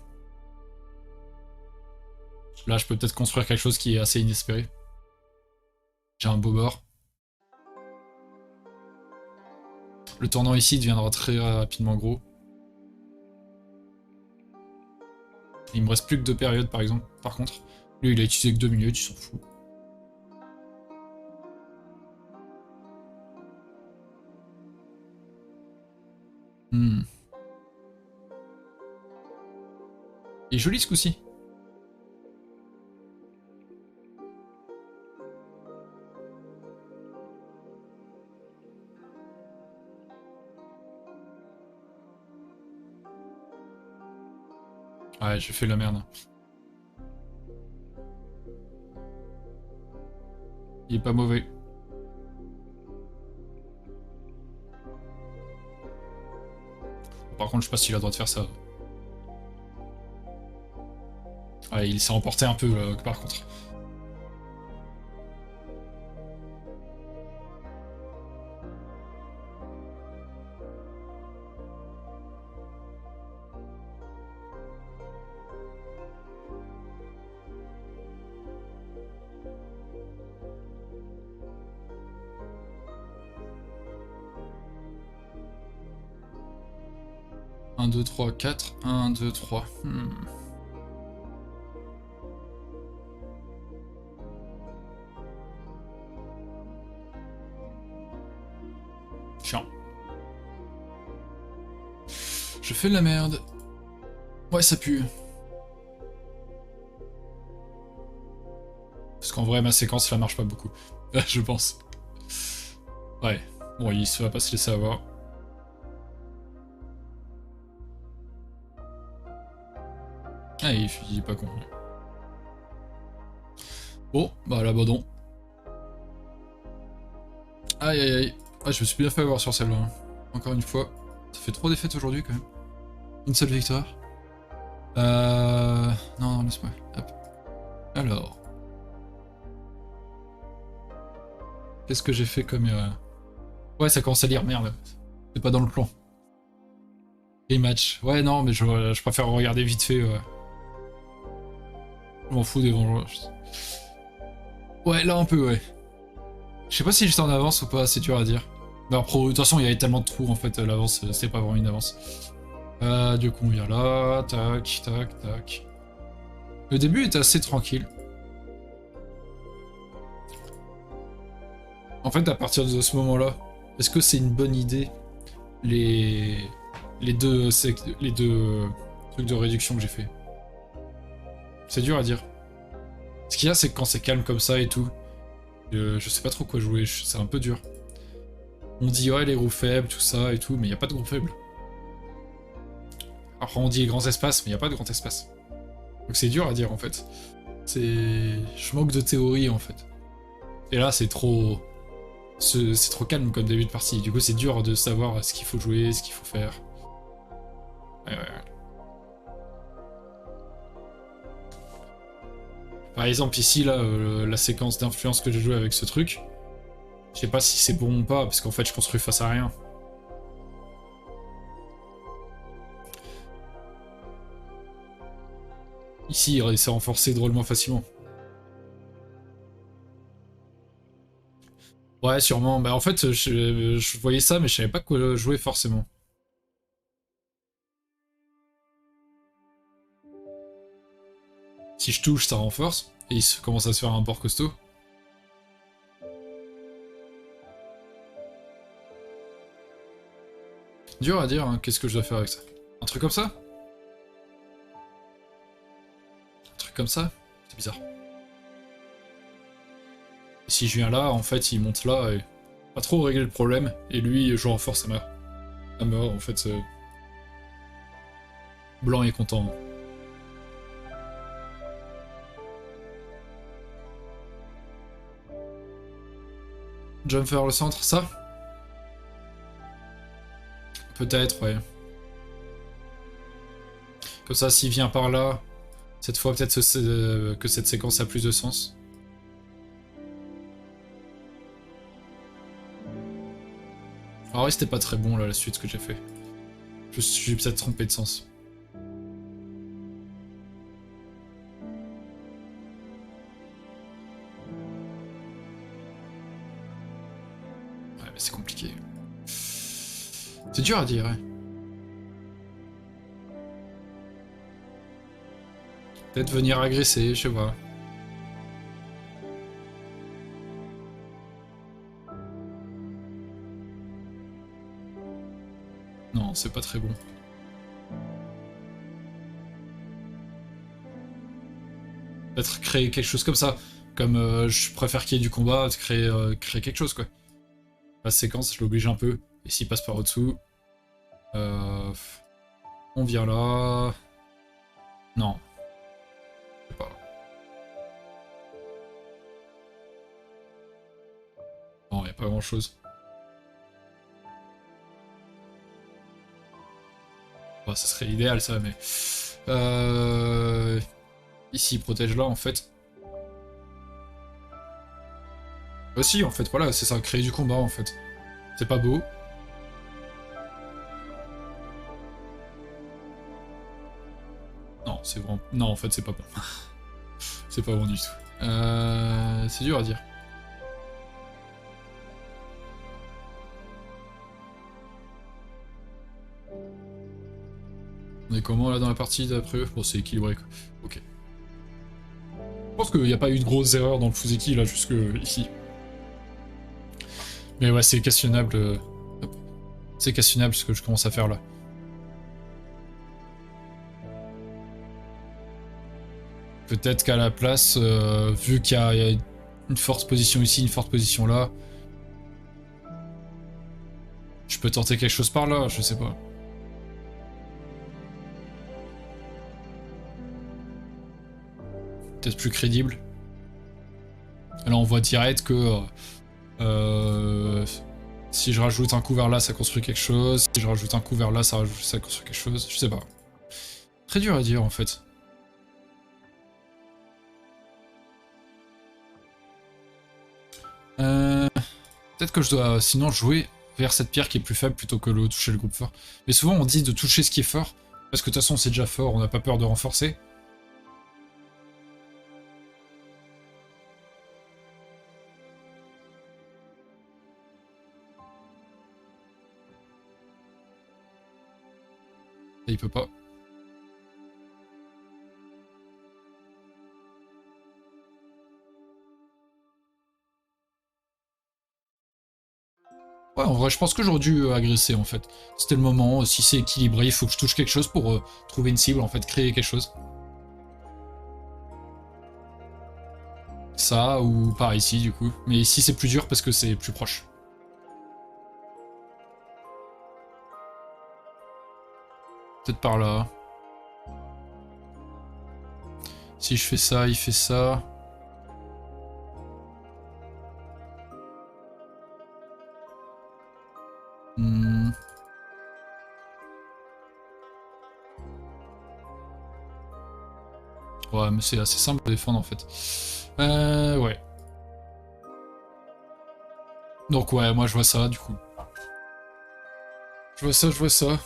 Là, je peux peut-être construire quelque chose qui est assez inespéré. J'ai un beau bord. Le tournant ici deviendra très rapidement gros. Il me reste plus que 2 périodes, par exemple. Par contre, lui, il a utilisé que 2 minutes, il s'en fout. Il est joli ce coup-ci. Ouais, j'ai fait la merde. Il est pas mauvais. Par contre, je sais pas s'il a le droit de faire ça. Ouais, il s'est emporté un peu, par contre. Un, 2, 3, 4. 1, 2, 3. Chiant. Je fais de la merde. Ouais, ça pue. Parce qu'en vrai, ma séquence, là, marche pas beaucoup. Je pense. Ouais. Bon, il va pas se laisser avoir. Ah, il est pas con. Bon, bah l'abandon. Aïe aïe aïe. Ah, je me suis bien fait avoir sur celle-là. Hein. Encore une fois. Ça fait 3 défaites aujourd'hui, quand même. Une seule victoire. Non, non, laisse-moi. Hop. Alors. Qu'est-ce que j'ai fait comme... Ouais, ça commence à lire, merde. C'est pas dans le plan. Rematch. Ouais, non, mais je préfère regarder vite fait. Je m'en fous des vengeances. Ouais, là un peu, ouais. Je sais pas si j'étais en avance ou pas, c'est dur à dire. Mais après, de toute façon, il y avait tellement de trous, en fait, l'avance, c'est pas vraiment une avance. Du coup, on vient là, tac, tac, tac. Le début était assez tranquille. En fait, à partir de ce moment-là, est-ce que c'est une bonne idée, les deux trucs de réduction que j'ai fait? C'est dur à dire. Ce qu'il y a, c'est que quand c'est calme comme ça et tout, je sais pas trop quoi jouer, c'est un peu dur. On dit ouais les groupes faibles, tout ça et tout, mais il n'y a pas de groupe faible. Après on dit grands espaces, mais il n'y a pas de grand espace. Donc c'est dur à dire en fait. Je manque de théorie en fait. Et là c'est trop... C'est trop calme comme début de partie. Du coup c'est dur de savoir ce qu'il faut jouer, ce qu'il faut faire. Ouais. Par exemple ici là, la séquence d'influence que j'ai joué avec ce truc, je sais pas si c'est bon ou pas, parce qu'en fait je construis face à rien. Ici il s'est renforcé drôlement facilement. Ouais sûrement, bah en fait je voyais ça mais je savais pas quoi jouer forcément. Si je touche ça renforce, et il commence à se faire un port costaud. Dur à dire, hein. Qu'est-ce que je dois faire avec ça? Un truc comme ça? Un truc comme ça? C'est bizarre. Et si je viens là, en fait, il monte là et... Pas trop régler le problème, et lui, je renforce à mort, en fait. Blanc est content. Jump vers le centre, ça? Peut-être, ouais. Comme ça, s'il vient par là, cette fois peut-être que cette séquence a plus de sens. Alors oui, c'était pas très bon là la suite que j'ai fait. Je suis peut-être trompé de sens. Ouais, mais c'est compliqué. C'est dur à dire, ouais. Peut-être venir agresser, je sais pas. Non, c'est pas très bon. Peut-être créer quelque chose comme ça. Comme je préfère qu'il y ait du combat, créer quelque chose quoi. La séquence, je l'oblige un peu. Et s'il passe par au-dessous... on vient là... Non. Je sais pas. Non, y a pas grand-chose. Bah, ça serait idéal ça, mais... Ici, il protège là, en fait. Aussi, en fait, voilà, c'est ça, créer du combat, en fait. C'est pas beau. Non, c'est vraiment... Non, en fait, c'est pas bon. C'est pas bon du tout. C'est dur à dire. On est comment, là, dans la partie d'après eux? Bon, c'est équilibré, quoi. Ok. Je pense qu'il n'y a pas eu de grosses erreurs dans le Fuseki, là, jusque ici. Mais ouais, c'est questionnable. C'est questionnable ce que je commence à faire là. Peut-être qu'à la place, vu qu'il y a une forte position ici, une forte position là, je peux tenter quelque chose par là, je sais pas. Peut-être plus crédible. Là, on voit direct que si je rajoute un coup vers là, ça construit quelque chose. Si je rajoute un coup vers là, ça construit quelque chose. Je sais pas. Très dur à dire en fait. Peut-être que je dois sinon jouer vers cette pierre qui est plus faible plutôt que le toucher le groupe fort. Mais souvent on dit de toucher ce qui est fort, parce que de toute façon c'est déjà fort, on n'a pas peur de renforcer. Et il peut pas. Ouais, en vrai, je pense que j'aurais dû agresser en fait. C'était le moment, si c'est équilibré, il faut que je touche quelque chose pour trouver une cible, en fait, créer quelque chose. Ça, ou par ici du coup. Mais ici c'est plus dur parce que c'est plus proche. Peut-être par là. Si je fais ça, il fait ça. Hmm. Ouais, mais c'est assez simple à défendre en fait. Ouais. Donc ouais, moi je vois ça du coup. Je vois ça.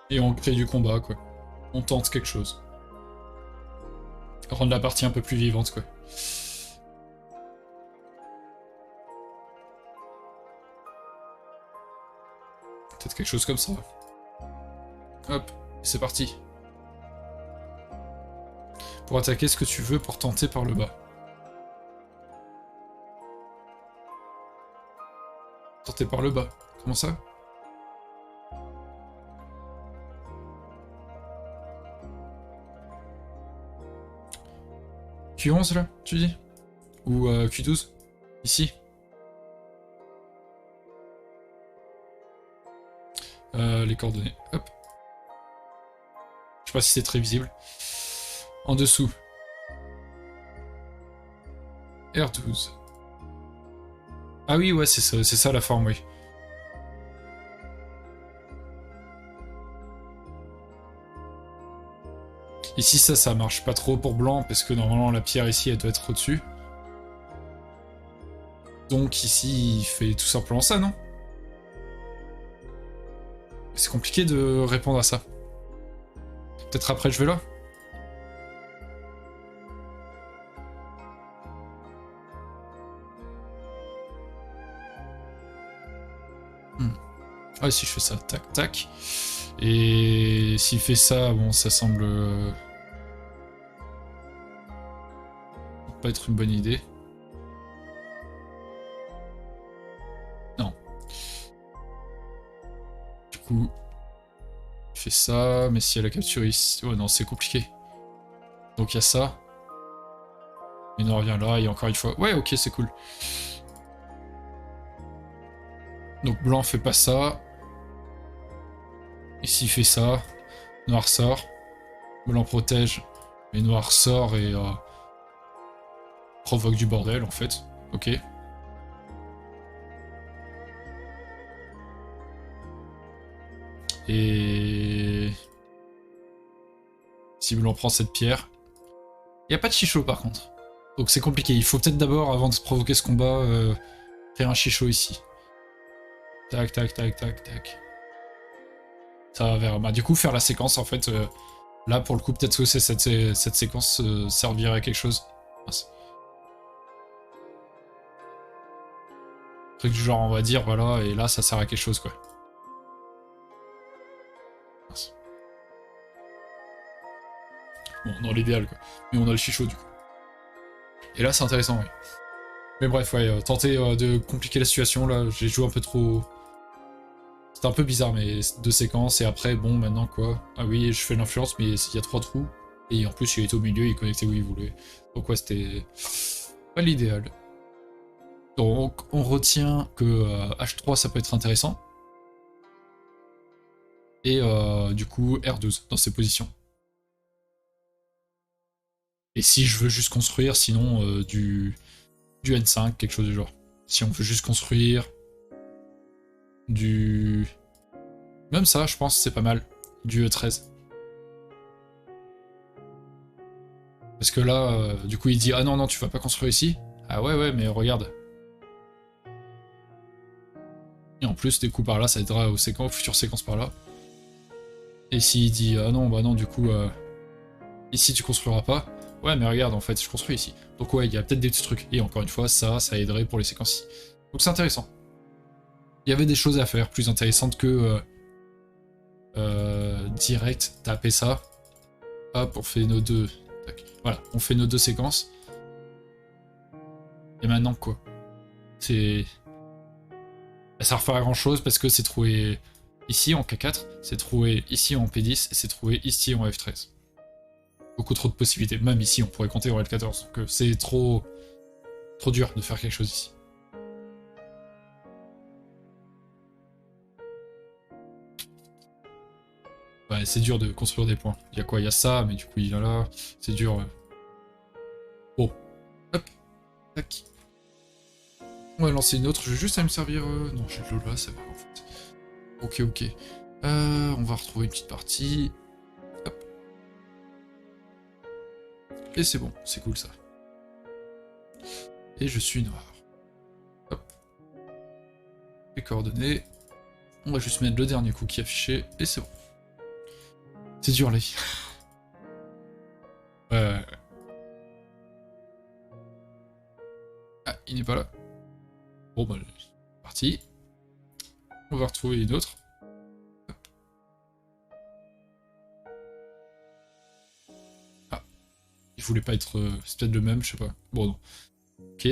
Et on crée du combat quoi. On tente quelque chose. Rendre la partie un peu plus vivante quoi. Peut-être quelque chose comme ça. Hop, c'est parti. Pour attaquer ce que tu veux pour tenter par le bas. Tenter par le bas. Comment ça? Q11 là, tu dis? Ou Q12? Ici? Les coordonnées. Hop. Je sais pas si c'est très visible. En dessous. R12. Ah oui, ouais, c'est ça la forme, oui. Ici, ça marche pas trop pour blanc, parce que normalement, la pierre ici, elle doit être au-dessus. Donc ici, il fait tout simplement ça, non? C'est compliqué de répondre à ça. Peut-être après, je vais là. Ouais, si je fais ça, tac, tac. Et s'il fait ça, bon, ça semble pas être une bonne idée. Non. Du coup, il fait ça, mais si elle a capturé ici... Oh non, c'est compliqué. Donc il y a ça. Mais non, revient là, et encore une fois... Ouais, ok, c'est cool. Donc blanc fait pas ça. Ici, il fait ça. Noir sort. Blanc protège. Mais noir sort et provoque du bordel, en fait. Ok. Et... si blanc prend cette pierre... Il n'y a pas de chichot, par contre. Donc c'est compliqué. Il faut peut-être d'abord, avant de provoquer ce combat, faire un chichot ici. Tac, tac, tac, tac, tac. Ça va vers... Bah, du coup, faire la séquence, en fait... là, pour le coup, peut-être que cette séquence servirait à quelque chose. Mince. Truc du genre, on va dire, voilà, et là, ça sert à quelque chose, quoi. Mince. Bon, dans l'idéal, quoi. Mais on a le chichot, du coup. Et là, c'est intéressant, oui. Mais bref, ouais, tenter de compliquer la situation, là, j'ai joué un peu trop... C'était un peu bizarre, mais deux séquences, et après, bon, maintenant, quoi. Ah oui, je fais l'influence, mais il y a 3 trous. Et en plus, il était au milieu, il connectait où il voulait. Donc ouais, c'était pas l'idéal. Donc on retient que H3, ça peut être intéressant. Et du coup, R12 dans ces positions. Et si je veux juste construire, sinon du N5, quelque chose du genre. Si on veut juste construire du... Même ça, je pense, c'est pas mal. Du E13. Parce que là, du coup, il dit « Ah non, non, tu vas pas construire ici ?» Ah ouais, ouais, mais regarde. Et en plus, des coups par là, ça aidera aux futures séquences par là. Et s'il dit « Ah non, bah non, du coup, ici tu construiras pas », ouais, mais regarde, en fait, je construis ici. Donc ouais, il y a peut-être des petits trucs. Et encore une fois, ça aiderait pour les séquences ici. Donc c'est intéressant. Il y avait des choses à faire plus intéressantes que direct taper ça. Hop, on fait nos deux... Tac. Voilà, on fait nos deux séquences. Et maintenant, quoi? C'est... Ça sert pas à grand chose parce que c'est trouvé ici en K4, c'est trouvé ici en P10 et c'est trouvé ici en F13. Beaucoup trop de possibilités. Même ici, on pourrait compter en L14. Donc c'est trop dur de faire quelque chose ici. Ouais, c'est dur de construire des points. Il y a quoi? Il y a ça, mais du coup, il y a là. C'est dur. Bon. Hop. Tac. On va lancer une autre. Je vais juste à me servir... Non, j'ai de l'eau là, ça va en fait. Ok, ok. On va retrouver une petite partie. Hop. Et c'est bon, c'est cool ça. Et je suis noir. Hop. Les coordonnées. On va juste mettre le dernier coup qui est affiché, et c'est bon. C'est dur, là. Ouais. Ah, il n'est pas là. Bon, bah, c'est parti. On va retrouver une autre. Hop. Ah. Il voulait pas être... c'est peut-être le même, je sais pas. Bon, non. Ok.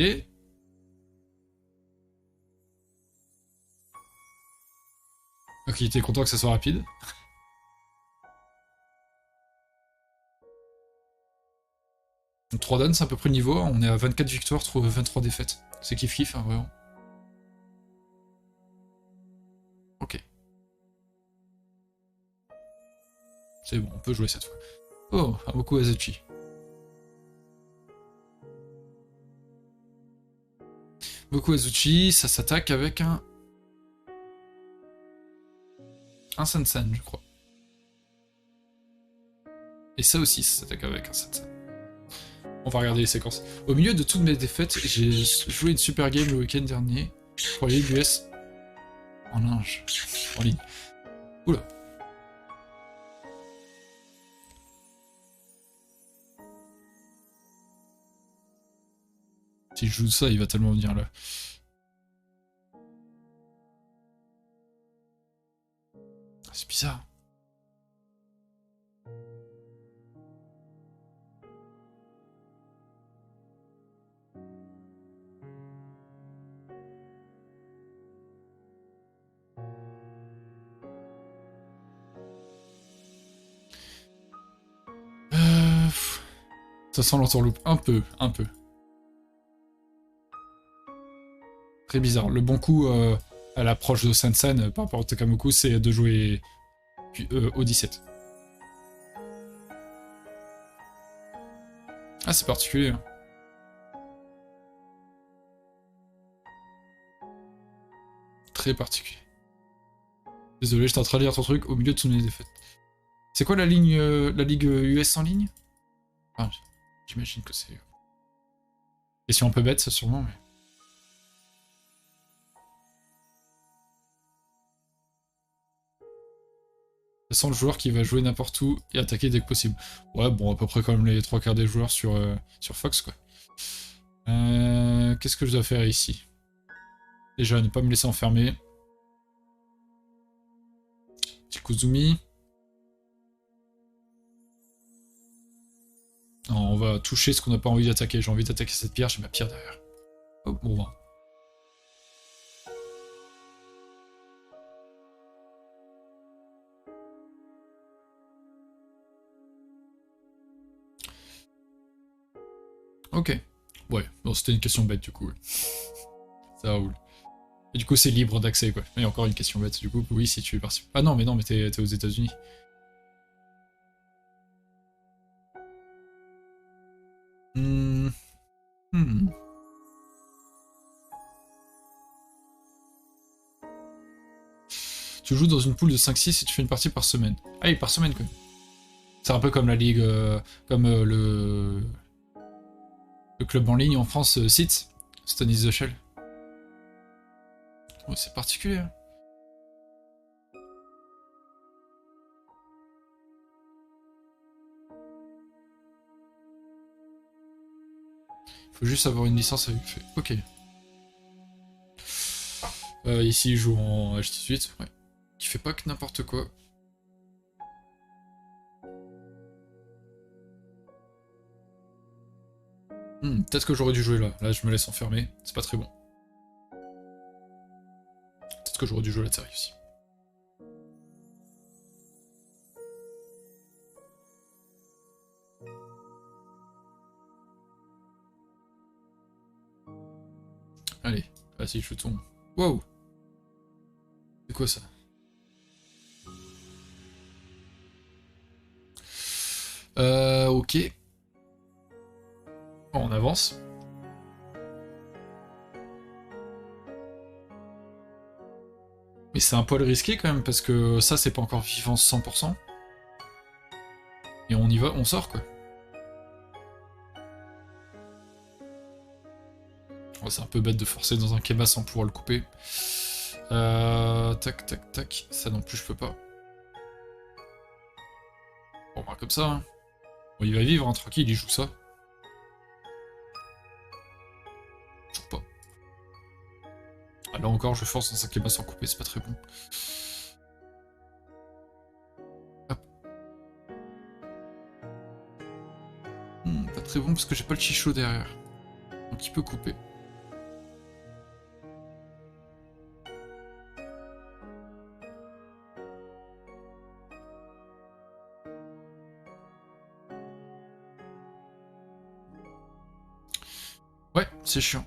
Ok, il était content que ça soit rapide. 3 Dan, c'est à peu près le niveau. On est à 24 victoires, 23 défaites. C'est kiff-kiff, hein, vraiment. Ok. C'est bon, on peut jouer cette fois. Oh, Amoku Azuchi. Amoku Azuchi, ça s'attaque avec un Sansan, je crois. Et ça aussi, ça s'attaque avec un Sansan. On va regarder les séquences. Au milieu de toutes mes défaites, j'ai joué une super game le week-end dernier pour les US en linge, en ligne. Oula. Si je joue ça, il va tellement venir là. C'est bizarre. Ça sent l'entourloupe. Un peu, un peu. Très bizarre. Le bon coup à l'approche de Sansan par rapport au Takamoku, c'est de jouer au 17. Ah, c'est particulier. Hein. Très particulier. Désolé, j'étais en train de lire ton truc au milieu de toutes mes défaites. C'est quoi la ligne, la ligue US en ligne? Ah, j'imagine que c'est... Question un peu bête, ça sûrement, mais... Ça sent le joueur qui va jouer n'importe où et attaquer dès que possible. Ouais, bon, à peu près comme les 3 quarts des joueurs sur Fox, quoi. Qu'est-ce que je dois faire ici? Déjà, ne pas me laisser enfermer. Petit Kuzumi. Non, on va toucher ce qu'on n'a pas envie d'attaquer. J'ai envie d'attaquer cette pierre, j'ai ma pierre derrière. Oh, bon, ben. Ok. Ouais, bon, c'était une question bête, du coup. Ouais. Ça roule. Et du coup, c'est libre d'accès, quoi. Et encore une question bête, du coup, oui, si tu es parti. Ah non, mais non, mais t'es aux États-Unis. Hmm. Hmm. Tu joues dans une poule de 5-6 et tu fais une partie par semaine. Ah oui, par semaine, quoi. C'est un peu comme la ligue, comme le club en ligne en France, SIT, Stone is the Shell. Ouais, c'est particulier. Hein. Faut juste avoir une licence avec fait. Ok. Ici, il joue en H18, ouais. Qui fait pas que n'importe quoi. Peut-être que j'aurais dû jouer là. Là, je me laisse enfermer. C'est pas très bon. Peut-être que j'aurais dû jouer la série aussi. Allez, vas-y, je tombe. Wow! C'est quoi ça? Ok. Bon, on avance. Mais c'est un poil risqué quand même, parce que ça, c'est pas encore vivant 100%. Et on y va, on sort, quoi. Oh, c'est un peu bête de forcer dans un Kema sans pouvoir le couper. Tac, tac, tac. Ça non plus, je peux pas. Bon, bah, comme ça, hein. Bon, il va vivre, hein, tranquille, il joue ça. Je joue pas. Ah, là encore, je force dans un Kema sans couper, c'est pas très bon. Hop. Pas très bon parce que j'ai pas le chichot derrière. Donc il peut couper. Ouais, c'est chiant.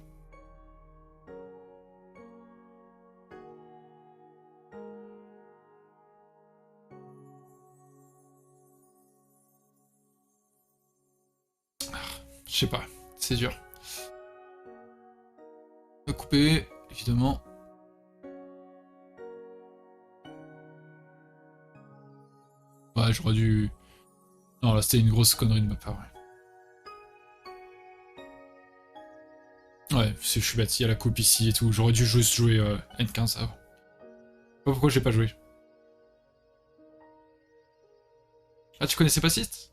Je sais pas, c'est dur. On va couper, évidemment. Ouais, j'aurais dû... Non, là, c'était une grosse connerie de ma part, ouais. Ouais, je suis bête, il y a la coupe ici et tout. J'aurais dû juste jouer N15 avant. Je sais pas pourquoi j'ai pas joué. Ah, tu connaissais Passiste?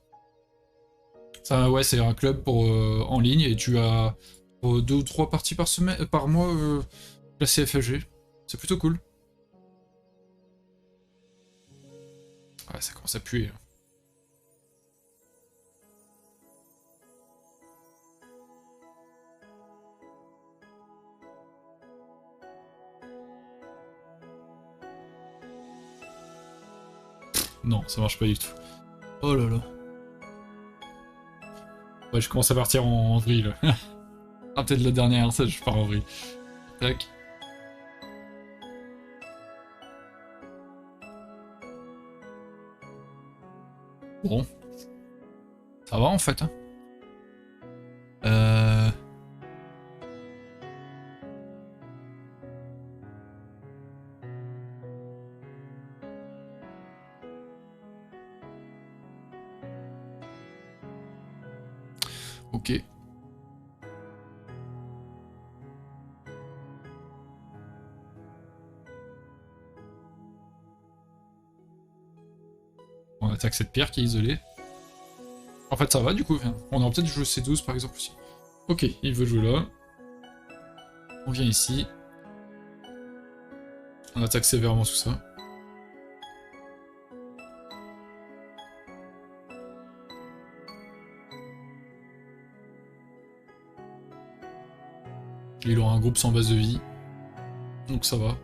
Ça, ouais, c'est un club pour, en ligne et tu as 2 ou 3 parties par semaine, par mois la CFFG. C'est plutôt cool. Ouais, ça commence à puer, là. Non, ça marche pas du tout. Oh là là. Ouais, je commence à partir en vrille, là. Ah, peut-être la dernière, ça, je pars en vrille. Tac. Bon. Ça va, en fait, hein. Euh... Ok. On attaque cette pierre qui est isolée. En fait, ça va, du coup. On aurait peut-être joué C12, par exemple, aussi. Ok, il veut jouer là. On vient ici. On attaque sévèrement tout ça. Il aura un groupe sans base de vie. Donc ça va.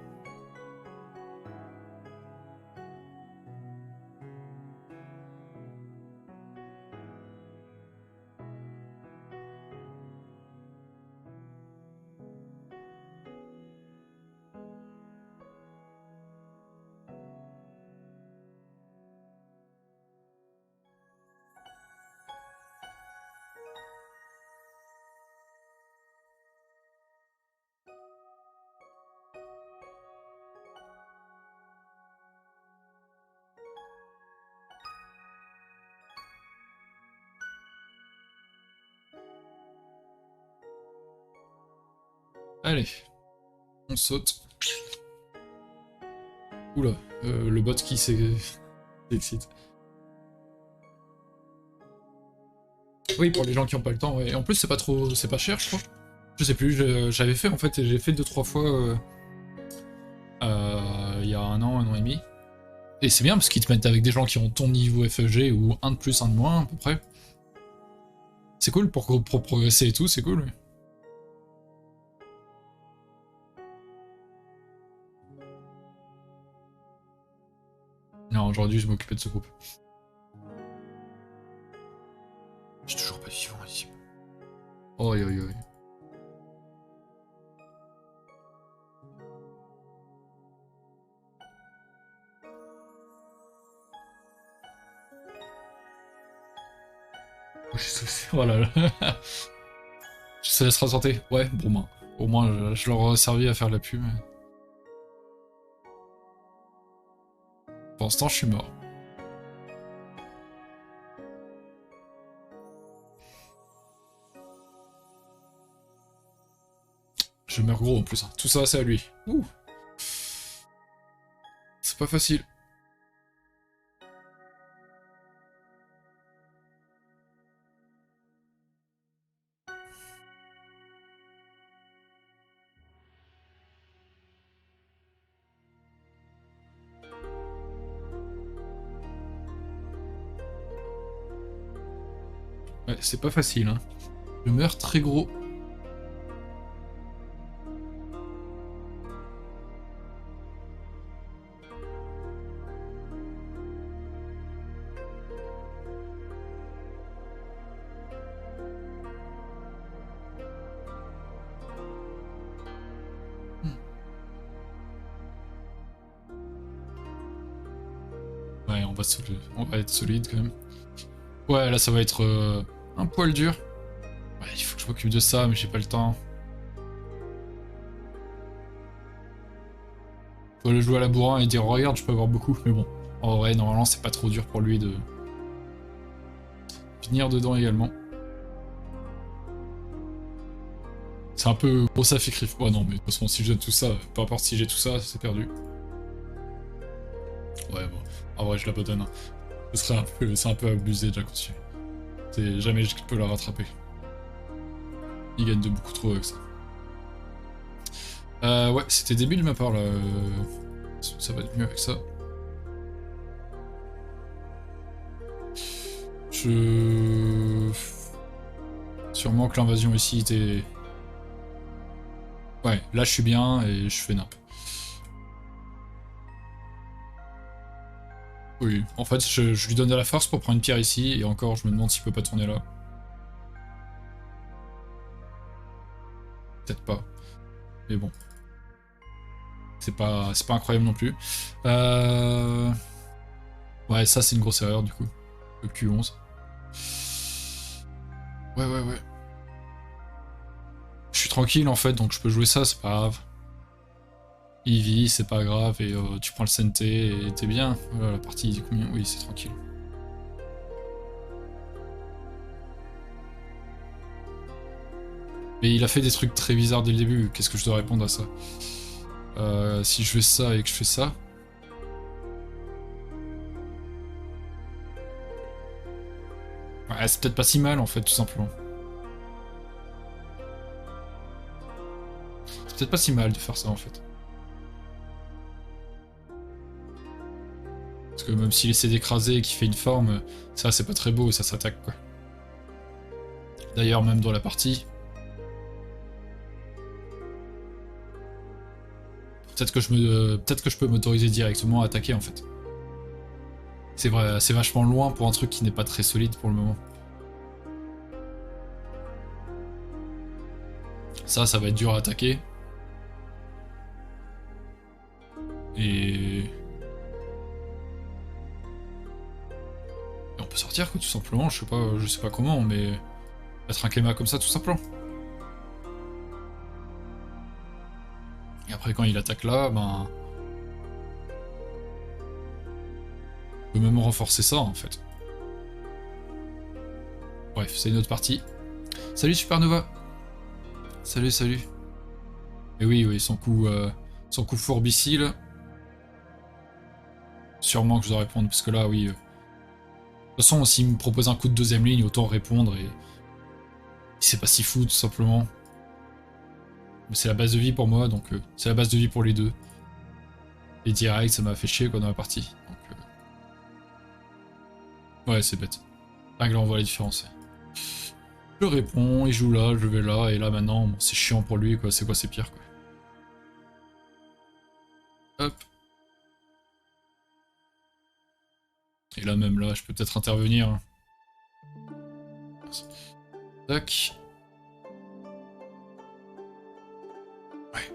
Allez. On saute. Oula. Le bot qui s'excite. Oui, pour les gens qui n'ont pas le temps, ouais. Et en plus, c'est pas trop... C'est pas cher, je crois. Je sais plus, j'avais fait, en fait, et j'ai fait 2-3 fois... il y a un an et demi. Et c'est bien, parce qu'ils te mettent avec des gens qui ont ton niveau FFG, ou un de plus, un de moins, à peu près. C'est cool, pour progresser et tout, c'est cool. Non, aujourd'hui, je m'occupais de ce groupe. J'ai toujours pas vivant ici. Oi, oi, oi. Voilà. Ça laissera tenter. Ouais, bon ben. Au moins, je leur ai servi à faire de la pub. Pour l'instant, je suis mort. Je meurs gros en plus. Hein. Tout ça, c'est à lui. Ouh. C'est pas facile. Ouais, c'est pas facile. Hein. Je meurs très gros. Ouais, on va être solide quand même. Ouais, là ça va être un poil dur. Ouais, il faut que je m'occupe de ça, mais j'ai pas le temps. Faut le jouer à la bourrin et dire regarde, je peux avoir beaucoup, mais bon. En vrai, normalement, c'est pas trop dur pour lui de finir dedans également. C'est un peu gros ça fait crif. Ouais, non, mais de toute façon, si je donne tout ça, peu importe si j'ai tout ça, c'est perdu. Ouais, bon. En vrai, je l'abandonne. Hein. C'est un peu abusé déjà continue. C'est jamais je peux la rattraper. Il gagne de beaucoup trop avec ça. Ouais, c'était débile de ma part là. Ça va être mieux avec ça. Sûrement que l'invasion ici était... Ouais, là je suis bien et je fais nimp. Oui, en fait je lui donne de la force pour prendre une pierre ici, et encore je me demande s'il peut pas tourner là. Peut-être pas. Mais bon. C'est pas incroyable non plus. Ouais, ça c'est une grosse erreur du coup. Le Q11. Ouais. Je suis tranquille en fait, donc je peux jouer ça, c'est pas grave. Il vit, c'est pas grave, et tu prends le CNT et t'es bien. Voilà, la partie dit combien? Oui, c'est tranquille. Mais il a fait des trucs très bizarres dès le début, qu'est-ce que je dois répondre à ça? Si je fais ça et que je fais ça... Ouais, c'est peut-être pas si mal en fait, tout simplement. C'est peut-être pas si mal de faire ça en fait. Parce que même s'il essaie d'écraser et qu'il fait une forme, ça c'est pas très beau et ça s'attaque quoi. D'ailleurs même dans la partie... Peut-être que je peux m'autoriser directement à attaquer en fait. C'est vrai, c'est vachement loin pour un truc qui n'est pas très solide pour le moment. Ça va être dur à attaquer. Et on peut sortir quoi, tout simplement, je sais pas comment, mais mettre un Kema comme ça tout simplement. Et après quand il attaque là, ben... on peut même renforcer ça en fait. Bref, c'est une autre partie. Salut Supernova. Salut. Et oui, son coup fourbicile. Sûrement que je dois répondre, parce que là, oui... De toute façon, s'il me propose un coup de deuxième ligne, autant répondre, et... C'est pas si fou, tout simplement. Mais c'est la base de vie pour moi, donc c'est la base de vie pour les deux. Et direct, ça m'a fait chier quoi dans la partie. Donc, ouais, c'est bête. Ah, là, on voit la différence. Je réponds, il joue là, je vais là, et là maintenant, bon, c'est chiant pour lui, quoi. C'est quoi, c'est pire, quoi. Hop. Et là, même là, je peux peut-être intervenir. Hein. Tac. Ouais.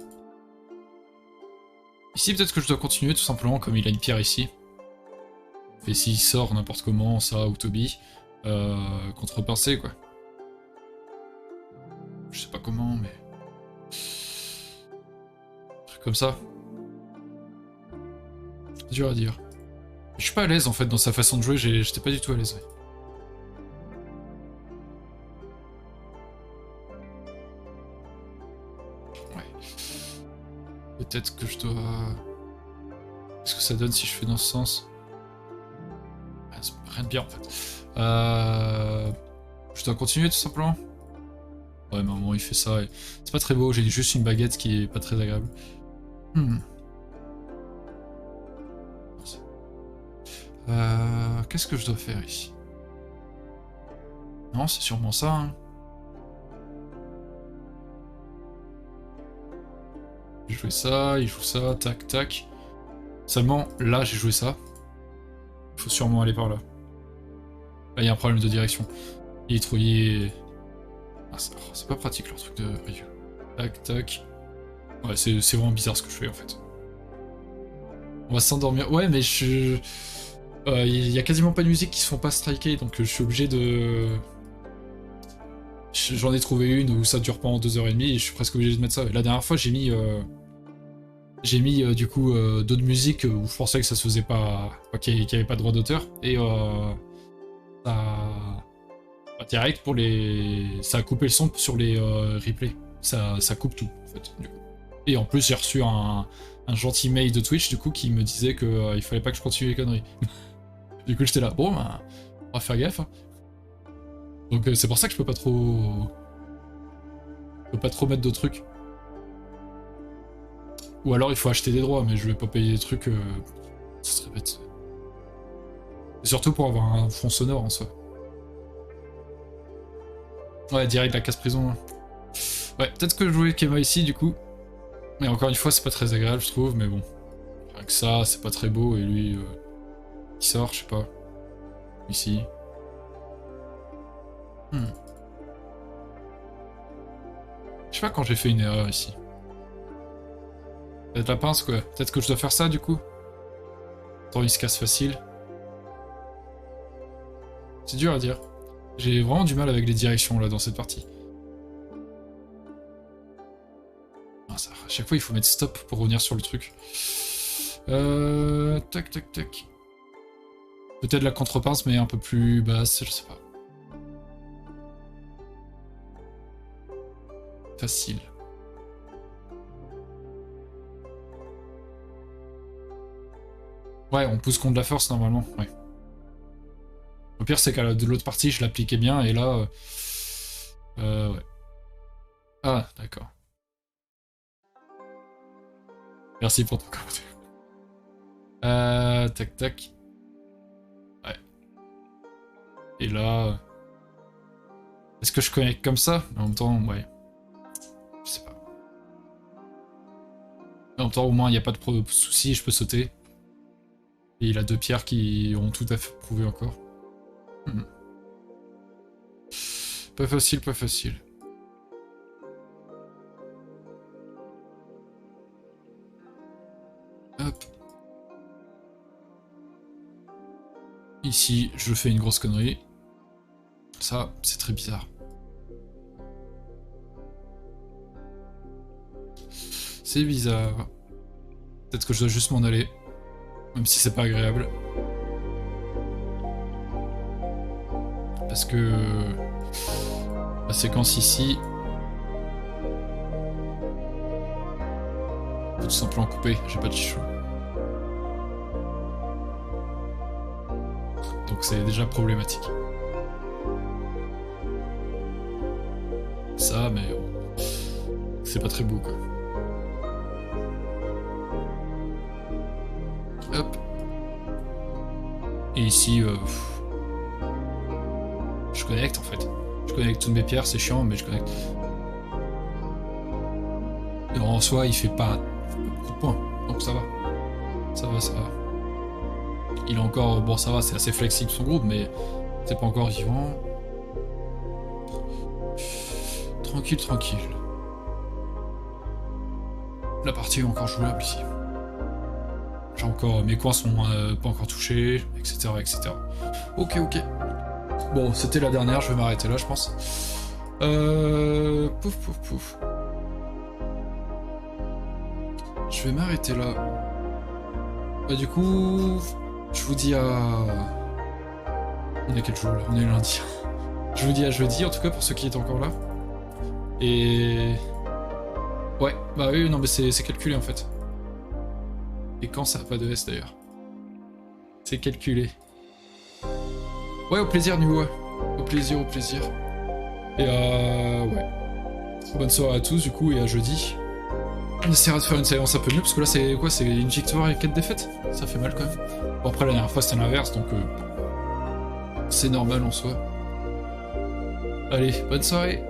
Ici, peut-être que je dois continuer, tout simplement, comme il a une pierre ici. Et s'il sort n'importe comment, ça ou Toby, contre-pincé, quoi. pas comment, mais... Un truc comme ça. C'est dur à dire. Je suis pas à l'aise en fait dans sa façon de jouer, j'étais pas du tout à l'aise. Ouais. Peut-être que je dois... Qu'est-ce que ça donne si je fais dans ce sens? Rien de bien en fait. Je dois continuer tout simplement. Ouais, mais à un moment il fait ça et... C'est pas très beau, j'ai juste une baguette qui est pas très agréable. Qu'est-ce que je dois faire ici? Non, c'est sûrement ça, hein. J'ai joué ça, il joue ça, tac, tac. Seulement, là, j'ai joué ça. Il faut sûrement aller par là. Là, il y a un problème de direction. Il est trop... Ah, c'est pas pratique, leur truc de review. Tac, tac. Ouais, c'est vraiment bizarre ce que je fais, en fait. On va s'endormir. Ouais, mais je... Il y a quasiment pas de musique qui se font pas striker, donc je suis obligé de... J'en ai trouvé une où ça dure pendant 2h30 et je suis presque obligé de mettre ça. Et la dernière fois, j'ai mis du coup d'autres musiques où je pensais que ça se faisait pas... qu'il n'y avait pas de droit d'auteur. Et ça... direct pour les... Ça a coupé le son sur les replays. Ça coupe tout, en fait, du coup. Et en plus, j'ai reçu un gentil mail de Twitch, du coup, qui me disait que il fallait pas que je continue les conneries. Du coup, j'étais là, bon, ben, on va faire gaffe. Hein. Donc c'est pour ça que je peux pas trop... mettre de trucs. Ou alors il faut acheter des droits, mais je vais pas payer des trucs... Ça serait bête. Et surtout pour avoir un fond sonore en soi. Ouais, direct la casse-prison. Hein. Ouais, peut-être que jouer Kema ici, du coup. Mais encore une fois, c'est pas très agréable, je trouve, mais bon. Rien que ça, c'est pas très beau, et lui... il sort, je sais pas. Ici. Je sais pas quand j'ai fait une erreur ici. Peut-être la pince, quoi. Peut-être que je dois faire ça, du coup. Attends, il se casse facile. C'est dur à dire. J'ai vraiment du mal avec les directions, là, dans cette partie. Ah, ça, à chaque fois, il faut mettre stop pour revenir sur le truc. Tac, tac, tac. Peut-être la contre-pince, mais un peu plus basse, je sais pas. Facile. Ouais, on pousse contre la force normalement, ouais. Au pire, c'est qu'à de l'autre partie, je l'appliquais bien, et là... ouais. Ah, d'accord. Merci pour ton commentaire. Tac, tac. Ouais. Et là... Est-ce que je connecte comme ça? En même temps, ouais. Je sais pas. En même temps, au moins, il n'y a pas de soucis, je peux sauter. Et il a deux pierres qui ont tout à fait prouvé encore. Pas facile, pas facile. Hop. Ici, je fais une grosse connerie. Ça, c'est très bizarre. C'est bizarre. Peut-être que je dois juste m'en aller. Même si c'est pas agréable. Parce que... la séquence ici... faut tout simplement couper, j'ai pas de chichou. Donc c'est déjà problématique. Ça, mais... c'est pas très beau, quoi. Hop. Et ici, je connecte en fait. Je connecte toutes mes pierres, c'est chiant, mais je connecte. Et en soi, il fait pas beaucoup de points, donc ça va. Ça va, ça va. Il est encore... bon, ça va, c'est assez flexible son groupe, mais c'est pas encore vivant. Tranquille, tranquille. La partie est encore jouable ici. J'ai encore... mes coins sont pas encore touchés, etc., etc. Ok, ok. Bon, c'était la dernière, je vais m'arrêter là, je pense. Pouf, pouf, pouf. Je vais m'arrêter là. Bah du coup, je vous dis à... On est quel jour là? On est lundi. Je vous dis à jeudi, en tout cas pour ceux qui étaient encore là. Et... Ouais, bah oui, non mais c'est calculé en fait. Et quand ça a pas de S d'ailleurs. C'est calculé. Ouais, au plaisir Nuwa. Au plaisir, au plaisir. Et ouais. Bonne soirée à tous du coup et à jeudi. On essaiera de faire une séance un peu mieux parce que là c'est quoi? C'est une victoire et 4 défaites? Ça fait mal quand même. Bon après la dernière fois c'était l'inverse donc c'est normal en soi. Allez, bonne soirée.